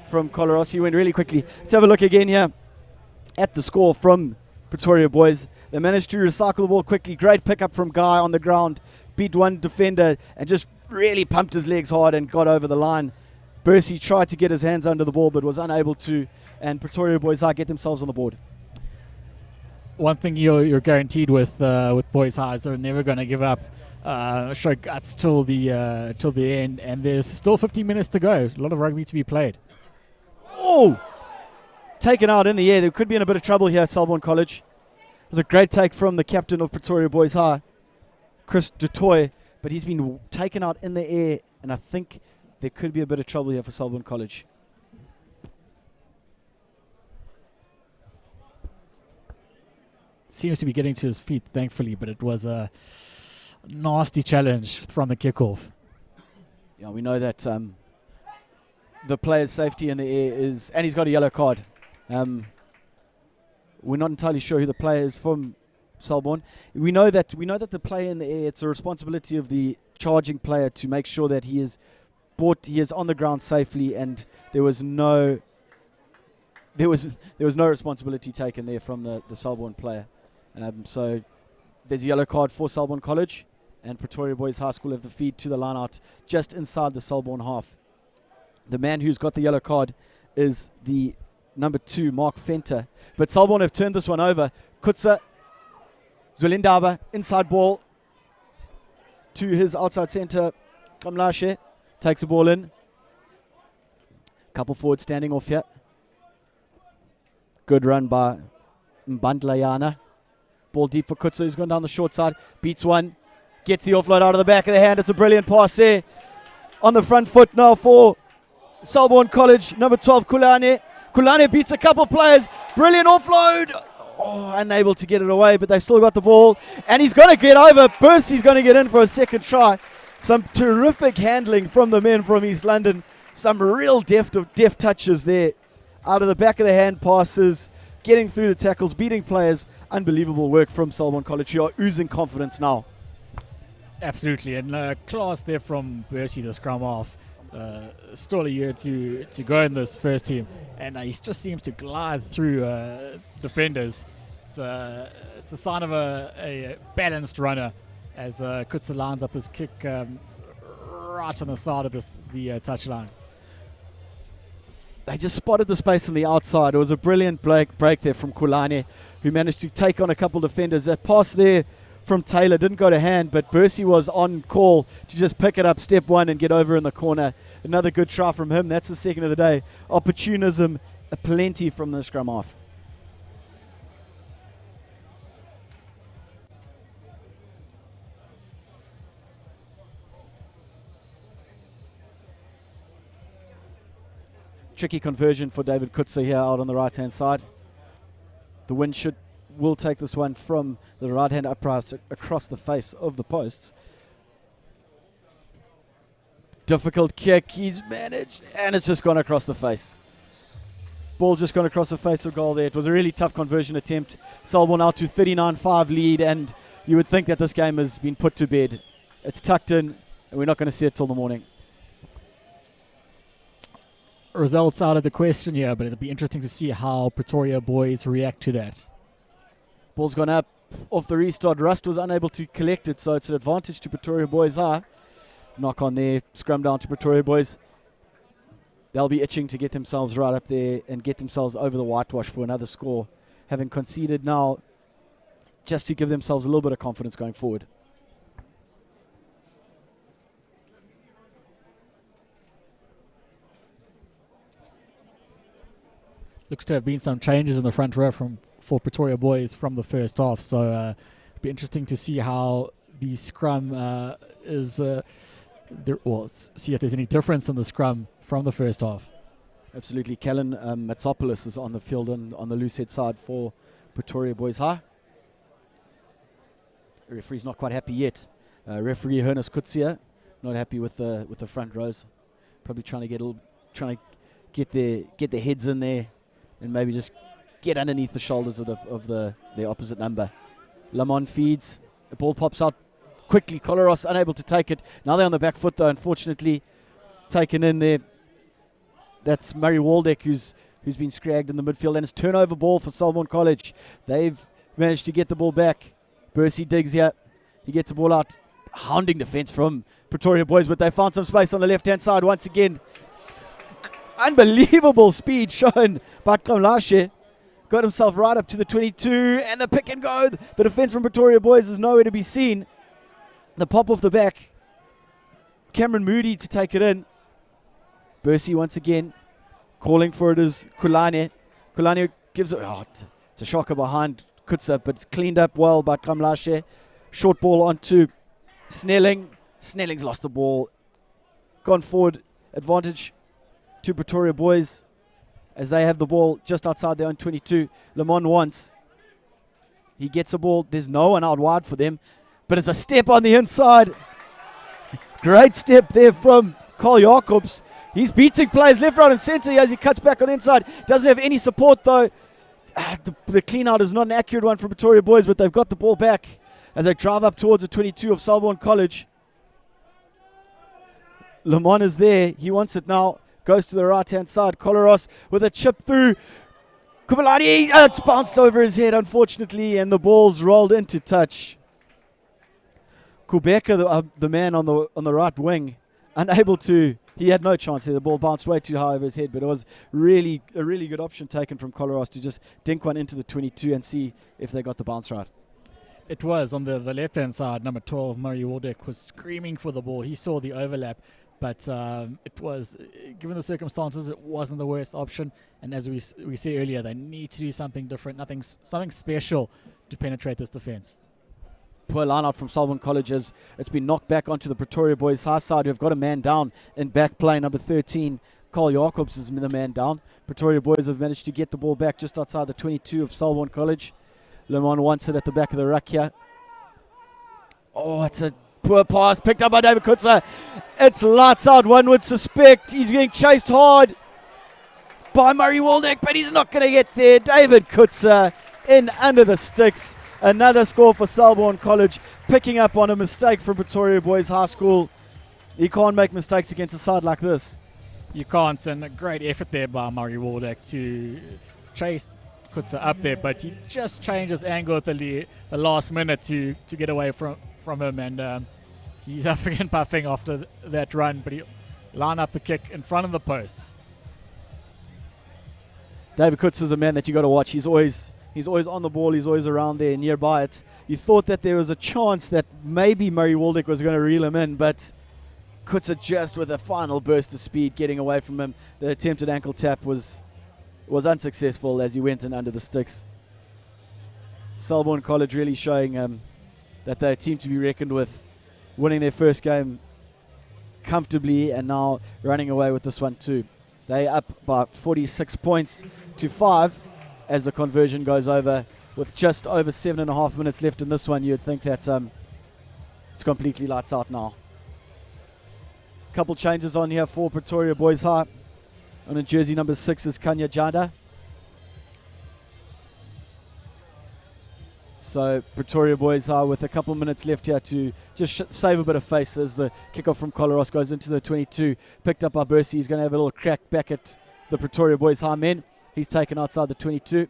from Colarossi. Went really quickly. Let's have a look again here at the score from Pretoria boys. They managed to recycle the ball quickly. Great pickup from Guy on the ground. Beat one defender and just really pumped his legs hard and got over the line. Bursey tried to get his hands under the ball but was unable to. And Pretoria boys get themselves on the board. One thing you're guaranteed with Boys High is they're never going to give up. Show guts till the end, and there's still 15 minutes to go. A lot of rugby to be played. Oh! Taken out in the air. They could be in a bit of trouble here at Selborne College. It was a great take from the captain of Pretoria Boys High, Chris Dutoy, but he's been taken out in the air, and I think there could be a bit of trouble here for Selborne College. Seems to be getting to his feet, thankfully, but it was a nasty challenge from the kickoff. Yeah, we know that the player's safety in the air is, and he's got a yellow card. We're not entirely sure who the player is from Selborne. We know that the player in the air, it's a responsibility of the charging player to make sure that he is on the ground safely, and there was no responsibility taken there from the Selborne player. So there's a yellow card for Selborne College, and Pretoria Boys High School have the feed to the line out just inside the Selborne half. The man who's got the yellow card is the number 2, Mark Fenter. But Selborne have turned this one over. Kutsa, Zwelindaba, inside ball to his outside centre. Kamlashe takes the ball in. Couple forward standing off here. Good run by Mbandlayana. Ball deep for Kutsa, who's gone down the short side. Beats one. Gets the offload out of the back of the hand. It's a brilliant pass there. On the front foot now for Selborne College. Number 12, Kulane. Kulane beats a couple players. Brilliant offload. Oh, unable to get it away, but they've still got the ball. And he's going to get over. Bursey's going to get in for a second try. Some terrific handling from the men from East London. Some real deft touches there. Out of the back of the hand passes, getting through the tackles, beating players. Unbelievable work from Selborne College. You are oozing confidence now. Absolutely, and class there from Bursey, the scrum half. Still a year to go in this first team, and he just seems to glide through defenders. It's a sign of a balanced runner as Kutsa lines up his kick right on the side of the touchline. They just spotted the space on the outside. It was a brilliant break there from Kulane, who managed to take on a couple defenders. That pass there from Taylor didn't go to hand, but Bursey was on call to just pick it up, step one, and get over in the corner. Another good try from him. That's the second of the day. Opportunism aplenty from the scrum half. Tricky conversion for David Kutsa here out on the right-hand side. The wind will take this one from the right-hand upright across the face of the posts. Difficult kick, he's managed, and it's just gone across the face. Ball just gone across the face of goal there. It was a really tough conversion attempt. Selborne out to 39-5 lead, and you would think that this game has been put to bed. It's tucked in, and we're not going to see it till the morning. Results out of the question here, but it'll be interesting to see how Pretoria boys react to that. Ball's gone up off the restart. Rust was unable to collect it, so it's an advantage to Pretoria Boys High. Knock on there, scrum down to Pretoria Boys. They'll be itching to get themselves right up there and get themselves over the whitewash for another score, having conceded now, just to give themselves a little bit of confidence going forward. Looks to have been some changes in the front row for Pretoria boys from the first half, so it'll be interesting to see how the scrum see if there's any difference in the scrum from the first half. Absolutely. Kellen Matsopoulos is on the field on the loose head side for Pretoria Boys High. referee's not quite happy yet. Referee Hernas Kutsia not happy with the front rows. Probably trying to get their heads in there and maybe just get underneath the shoulders of the opposite number. Lamont feeds. The ball pops out quickly. Collaros unable to take it. Now they're on the back foot though, unfortunately. Taken in there. That's Murray Waldeck who's been scragged in the midfield, and it's turnover ball for Selborne College. They've managed to get the ball back. Bursey digs here. He gets the ball out. Hounding defence from Pretoria boys, but they found some space on the left-hand side once again. Unbelievable speed shown by Kamlashe. Got himself right up to the 22, and the pick and go. The defence from Pretoria boys is nowhere to be seen. The pop off the back. Cameron Moody to take it in. Bursey once again. Calling for it is Kulane. Kulane gives it. Oh, it's a shocker behind Kutsa, but it's cleaned up well by Kamlashe. Short ball onto Snelling. Snelling's lost the ball. Gone forward. Advantage to Pretoria boys as they have the ball just outside their own 22. Lamont wants. He gets the ball. There's no one out wide for them, but it's a step on the inside. Great step there from Carl Jacobs. He's beating players left, right and centre as he cuts back on the inside. Doesn't have any support though. The clean out is not an accurate one for Pretoria boys, but they've got the ball back as they drive up towards the 22 of Selborne College. Lamont is there. He wants it now. Goes to the right-hand side. Collaros with a chip through. Kubalani. It's bounced over his head, unfortunately, and the ball's rolled into touch. Kubeka, the man on the right wing, unable to. He had no chance there. The ball bounced way too high over his head, but it was a really good option taken from Collaros to just dink one into the 22 and see if they got the bounce right. It was on the left-hand side. Number 12, Murray Waldeck, was screaming for the ball. He saw the overlap, but it was, given the circumstances, it wasn't the worst option. And as we said earlier, they need to do something different, something special to penetrate this defence. Poor line out from Selborne College as it's been knocked back onto the Pretoria boys' high side, who have got a man down in back play. Number 13, Carl Jacobs is the man down. Pretoria boys have managed to get the ball back just outside the 22 of Selborne College. Lemon wants it at the back of the ruck here. Oh, it's a poor pass picked up by David Kutsa. It's lights out, one would suspect. He's being chased hard by Murray Waldeck, but he's not going to get there. David Kutsa in under the sticks. Another score for Selborne College, picking up on a mistake from Pretoria Boys High School. You can't make mistakes against a side like this. You can't, and a great effort there by Murray Waldeck to chase Kutsa up there, but he just changed his angle at the last minute to get away from him, and he's up again puffing after that run, but he line up the kick in front of the posts. David Kutsa is a man that you got to watch. He's always on the ball. He's always around there nearby it. You thought that there was a chance that maybe Murray Waldeck was going to reel him in, but Kutsa just with a final burst of speed getting away from him. The attempted ankle tap was unsuccessful as he went in under the sticks. Selborne College really showing that they're a team to be reckoned with, winning their first game comfortably and now running away with this one too. They up by 46 points to 5 as the conversion goes over with just over 7.5 minutes left in this one. You'd think that it's completely lights out now. Couple changes on here for Pretoria Boys High. On a jersey number 6 is Kanya Janda. So Pretoria Boys High with a couple minutes left here to just save a bit of face as the kickoff from Collaros goes into the 22. Picked up by Bursey. He's going to have a little crack back at the Pretoria Boys High men. He's taken outside the 22.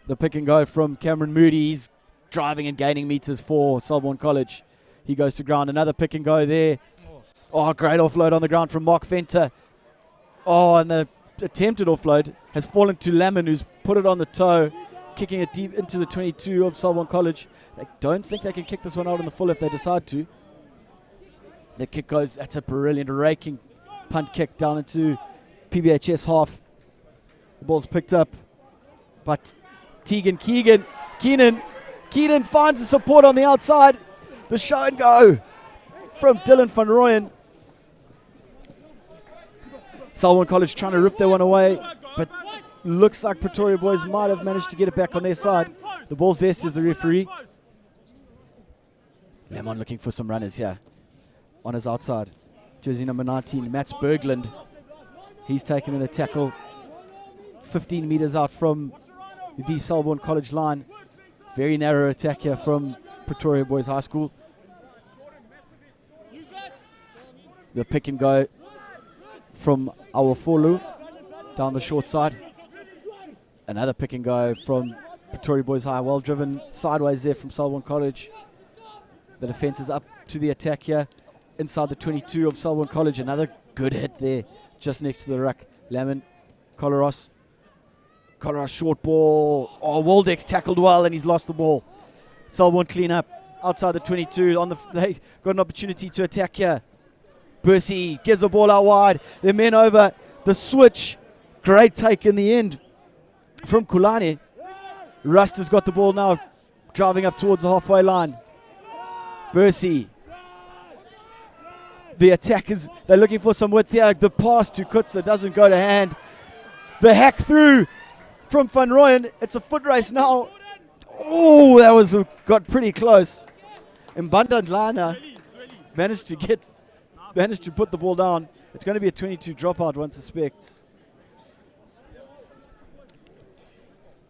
The pick and go from Cameron Moody. He's driving and gaining meters for Selborne College. He goes to ground. Another pick and go there. Oh, great offload on the ground from Mark Venter. Oh, and the attempted offload has fallen to Lemon, who's put it on the toe, kicking it deep into the 22 of Selborne College. They don't think they can kick this one out in the full if they decide to. The kick goes, that's a brilliant raking punt kick down into PBHS half. The ball's picked up, but Keenan finds the support on the outside. The show and go from Dylan van Rooyen. Selborne College trying to rip that one away, but looks like Pretoria boys might have managed to get it back on their side. The ball's there, says the referee. Lemon looking for some runners here. On his outside. Jersey number 19, Mats Berglund. He's taken in a tackle 15 meters out from the Selborne College line. Very narrow attack here from Pretoria Boys High School. The pick and go from Awafolu down the short side. Another pick and go from Pretoria Boys High. Well driven sideways there from Selborne College. The defense is up to the attack here. Inside the 22 of Selborne College. Another good hit there just next to the ruck. Lemon, Coloros. Coloros short ball. Oh, Waldeck's tackled well and he's lost the ball. Selborne clean up outside the 22. They got an opportunity to attack here. Bursey gives the ball out wide. Their men over the switch. Great take in the end from Kulane. Rust has got the ball now, driving up towards the halfway line. Bursey. The attackers, they're looking for some width here. The pass to Kutsa doesn't go to hand. The hack through from Van Rooyen. It's a foot race now. Oh, that got pretty close. Mbanda Ndlana managed to put the ball down. It's going to be a 22 dropout, one suspects.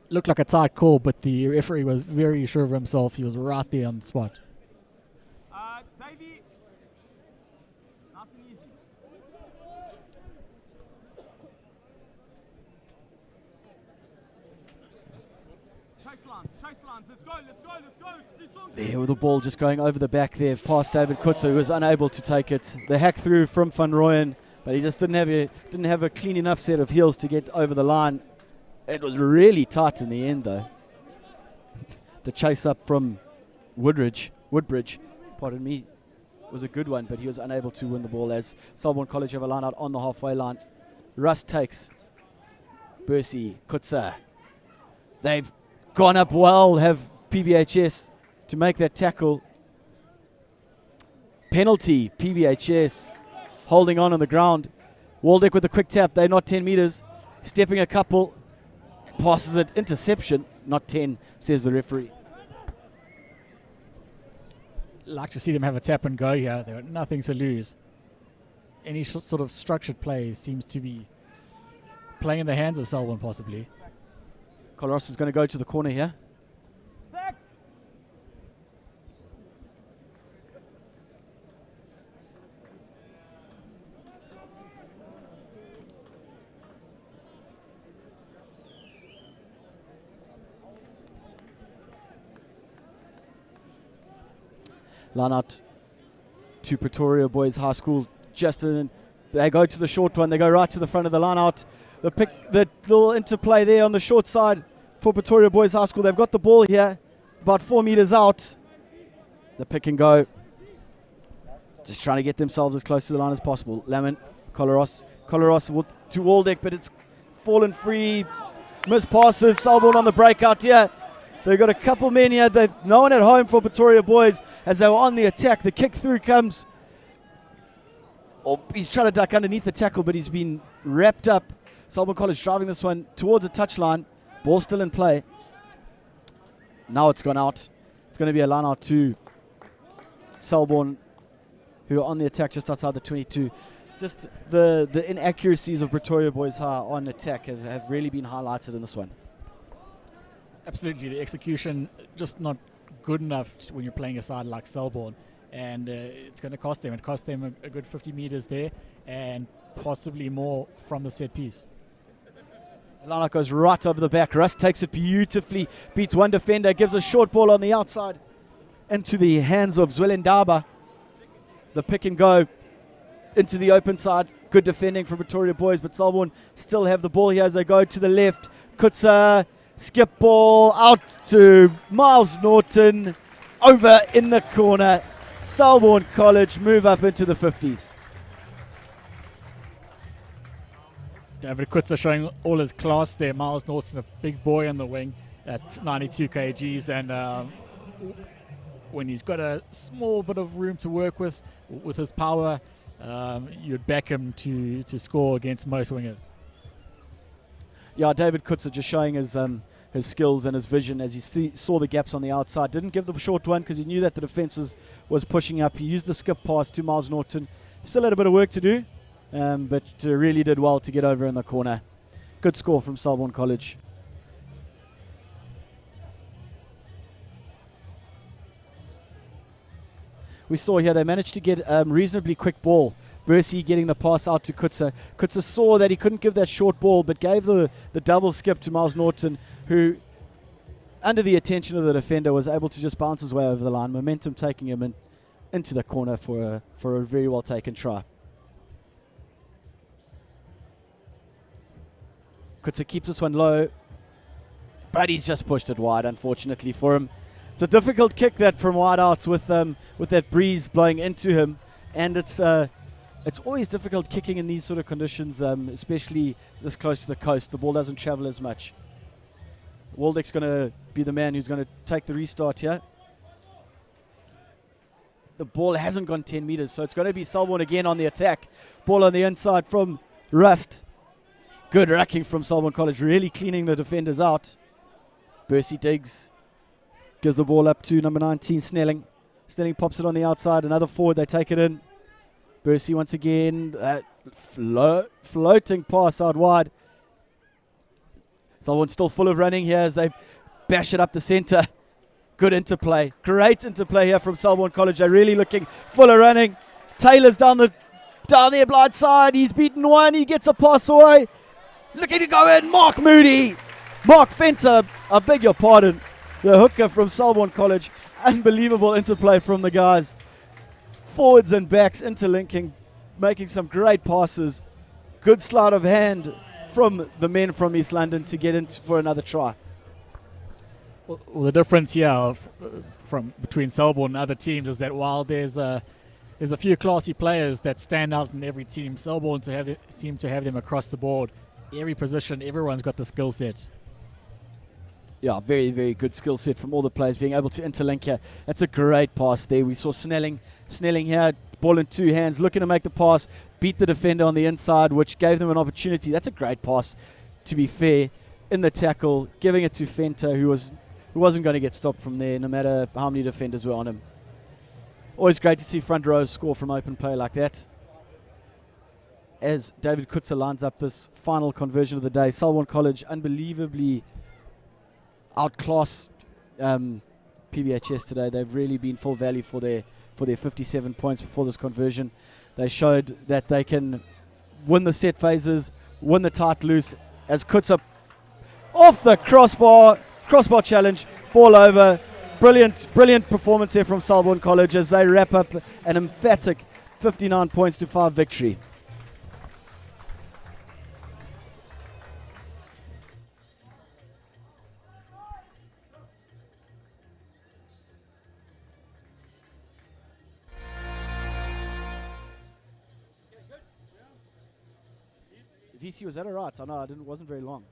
Looked like a tight call, but the referee was very sure of himself. He was right there on the spot. Davey. Nice and easy. Chase lines. Let's go. There with the ball just going over the back there past David Kutsa, who was unable to take it. The hack through from Van Rooyen, but he just didn't have a clean enough set of heels to get over the line. It was really tight in the end, though. The chase up from Woodbridge, pardon me, was a good one, but he was unable to win the ball as Selborne College have a line out on the halfway line. Rust takes. Bursey, Kutsa. They've gone up well, have PBHS to make that tackle. Penalty, PBHS holding on the ground. Waldeck with a quick tap. They're not 10 meters. Stepping a couple. Passes it. Interception. Not 10, says the referee. Like to see them have a tap and go here. They've got nothing to lose. Any sort of structured play seems to be playing in the hands of Selborne possibly. Coloros is going to go to the corner here. Line out to Pretoria Boys High School. Justin, they go to the short one. They go right to the front of the line out. The little interplay there on the short side for Pretoria Boys High School. They've got the ball here, about 4 meters out. The pick and go. Just trying to get themselves as close to the line as possible. Lemon, Coloros to Waldeck, but it's fallen free. Missed passes. Selborne on the breakout here. They've got a couple men here. They've no one at home for Pretoria Boys as they were on the attack. The kick through comes. Oh, he's trying to duck underneath the tackle, but he's been wrapped up. Selborne College driving this one towards a touchline. Ball still in play. Now it's gone out. It's going to be a line out to Selborne, who are on the attack just outside the 22. Just the inaccuracies of Pretoria Boys High on attack have really been highlighted in this one. Absolutely, the execution just not good enough when you're playing a side like Selborne, and it's going to cost them. It cost them a good 50 meters there, and possibly more from the set piece. Lana goes right over the back. Rust takes it beautifully, beats one defender, gives a short ball on the outside into the hands of Zwelendaba. The pick and go into the open side. Good defending from Pretoria Boys, but Selborne still have the ball here as they go to the left. Kutsa. Skip ball out to Miles Norton, over in the corner. Selborne College move up into the 50s. David Kutsa showing all his class there. Miles Norton, a big boy on the wing at 92 kgs, and when he's got a small bit of room to work with his power, you'd back him to score against most wingers. yeah, David Kutzer just showing his skills and his vision as he saw the gaps on the outside. Didn't give the short one because he knew that the defence was pushing up. He used the skip pass to Miles Norton. Still had a bit of work to do, but really did well to get over in the corner. Good score from Selborne College. We saw here they managed to get a reasonably quick ball. Bercy getting the pass out to Kutzer. Kutzer saw that he couldn't give that short ball, but gave the double skip to Miles Norton, who, under the attention of the defender, was able to just bounce his way over the line. Momentum taking him into the corner for a very well taken try. Kutzer keeps this one low, but he's just pushed it wide, unfortunately for him. It's a difficult kick that from wide out with that breeze blowing into him, and it's always difficult kicking in these sort of conditions, especially this close to the coast. The ball doesn't travel as much. Waldeck's going to be the man who's going to take the restart here. The ball hasn't gone 10 meters, so it's going to be Selborne again on the attack. Ball on the inside from Rust. Good racking from Selborne College, really cleaning the defenders out. Bercy digs. Gives the ball up to number 19, Snelling. Snelling pops it on the outside. Another forward, they take it in. Bercy once again, floating pass out wide. Selborne still full of running here as they bash it up the centre. Good interplay. Great interplay here from Selborne College. They're really looking full of running. Taylor's down their blind side. He's beaten one. He gets a pass away. Looking to go in. Mark Moody. Mark Fenter. I beg your pardon. The hooker from Selborne College. Unbelievable interplay from the guys. Forwards and backs interlinking, making some great passes. Good sleight of hand from the men from East London to get in for another try. Well, the difference here from between Selborne and other teams is that while there's a few classy players that stand out in every team, Selborne seem to have them across the board. Every position, everyone's got the skill set. Yeah, very, very good skill set from all the players being able to interlink here. That's a great pass there. We saw Snelling here, ball in two hands, looking to make the pass, beat the defender on the inside, which gave them an opportunity. That's a great pass, to be fair, in the tackle, giving it to Fenter, who wasn't going to get stopped from there, no matter how many defenders were on him. Always great to see front rows score from open play like that. As David Kutzer lines up this final conversion of the day, Selborne College unbelievably outclassed PBH yesterday. They've really been full value for their 57 points before this conversion. They showed that they can win the set phases, win the tight loose, as Kutzer off the crossbar challenge, ball over. Brilliant performance here from Selborne College as they wrap up an emphatic 59 points to 5 victory. VC, was that alright? I know, wasn't very long.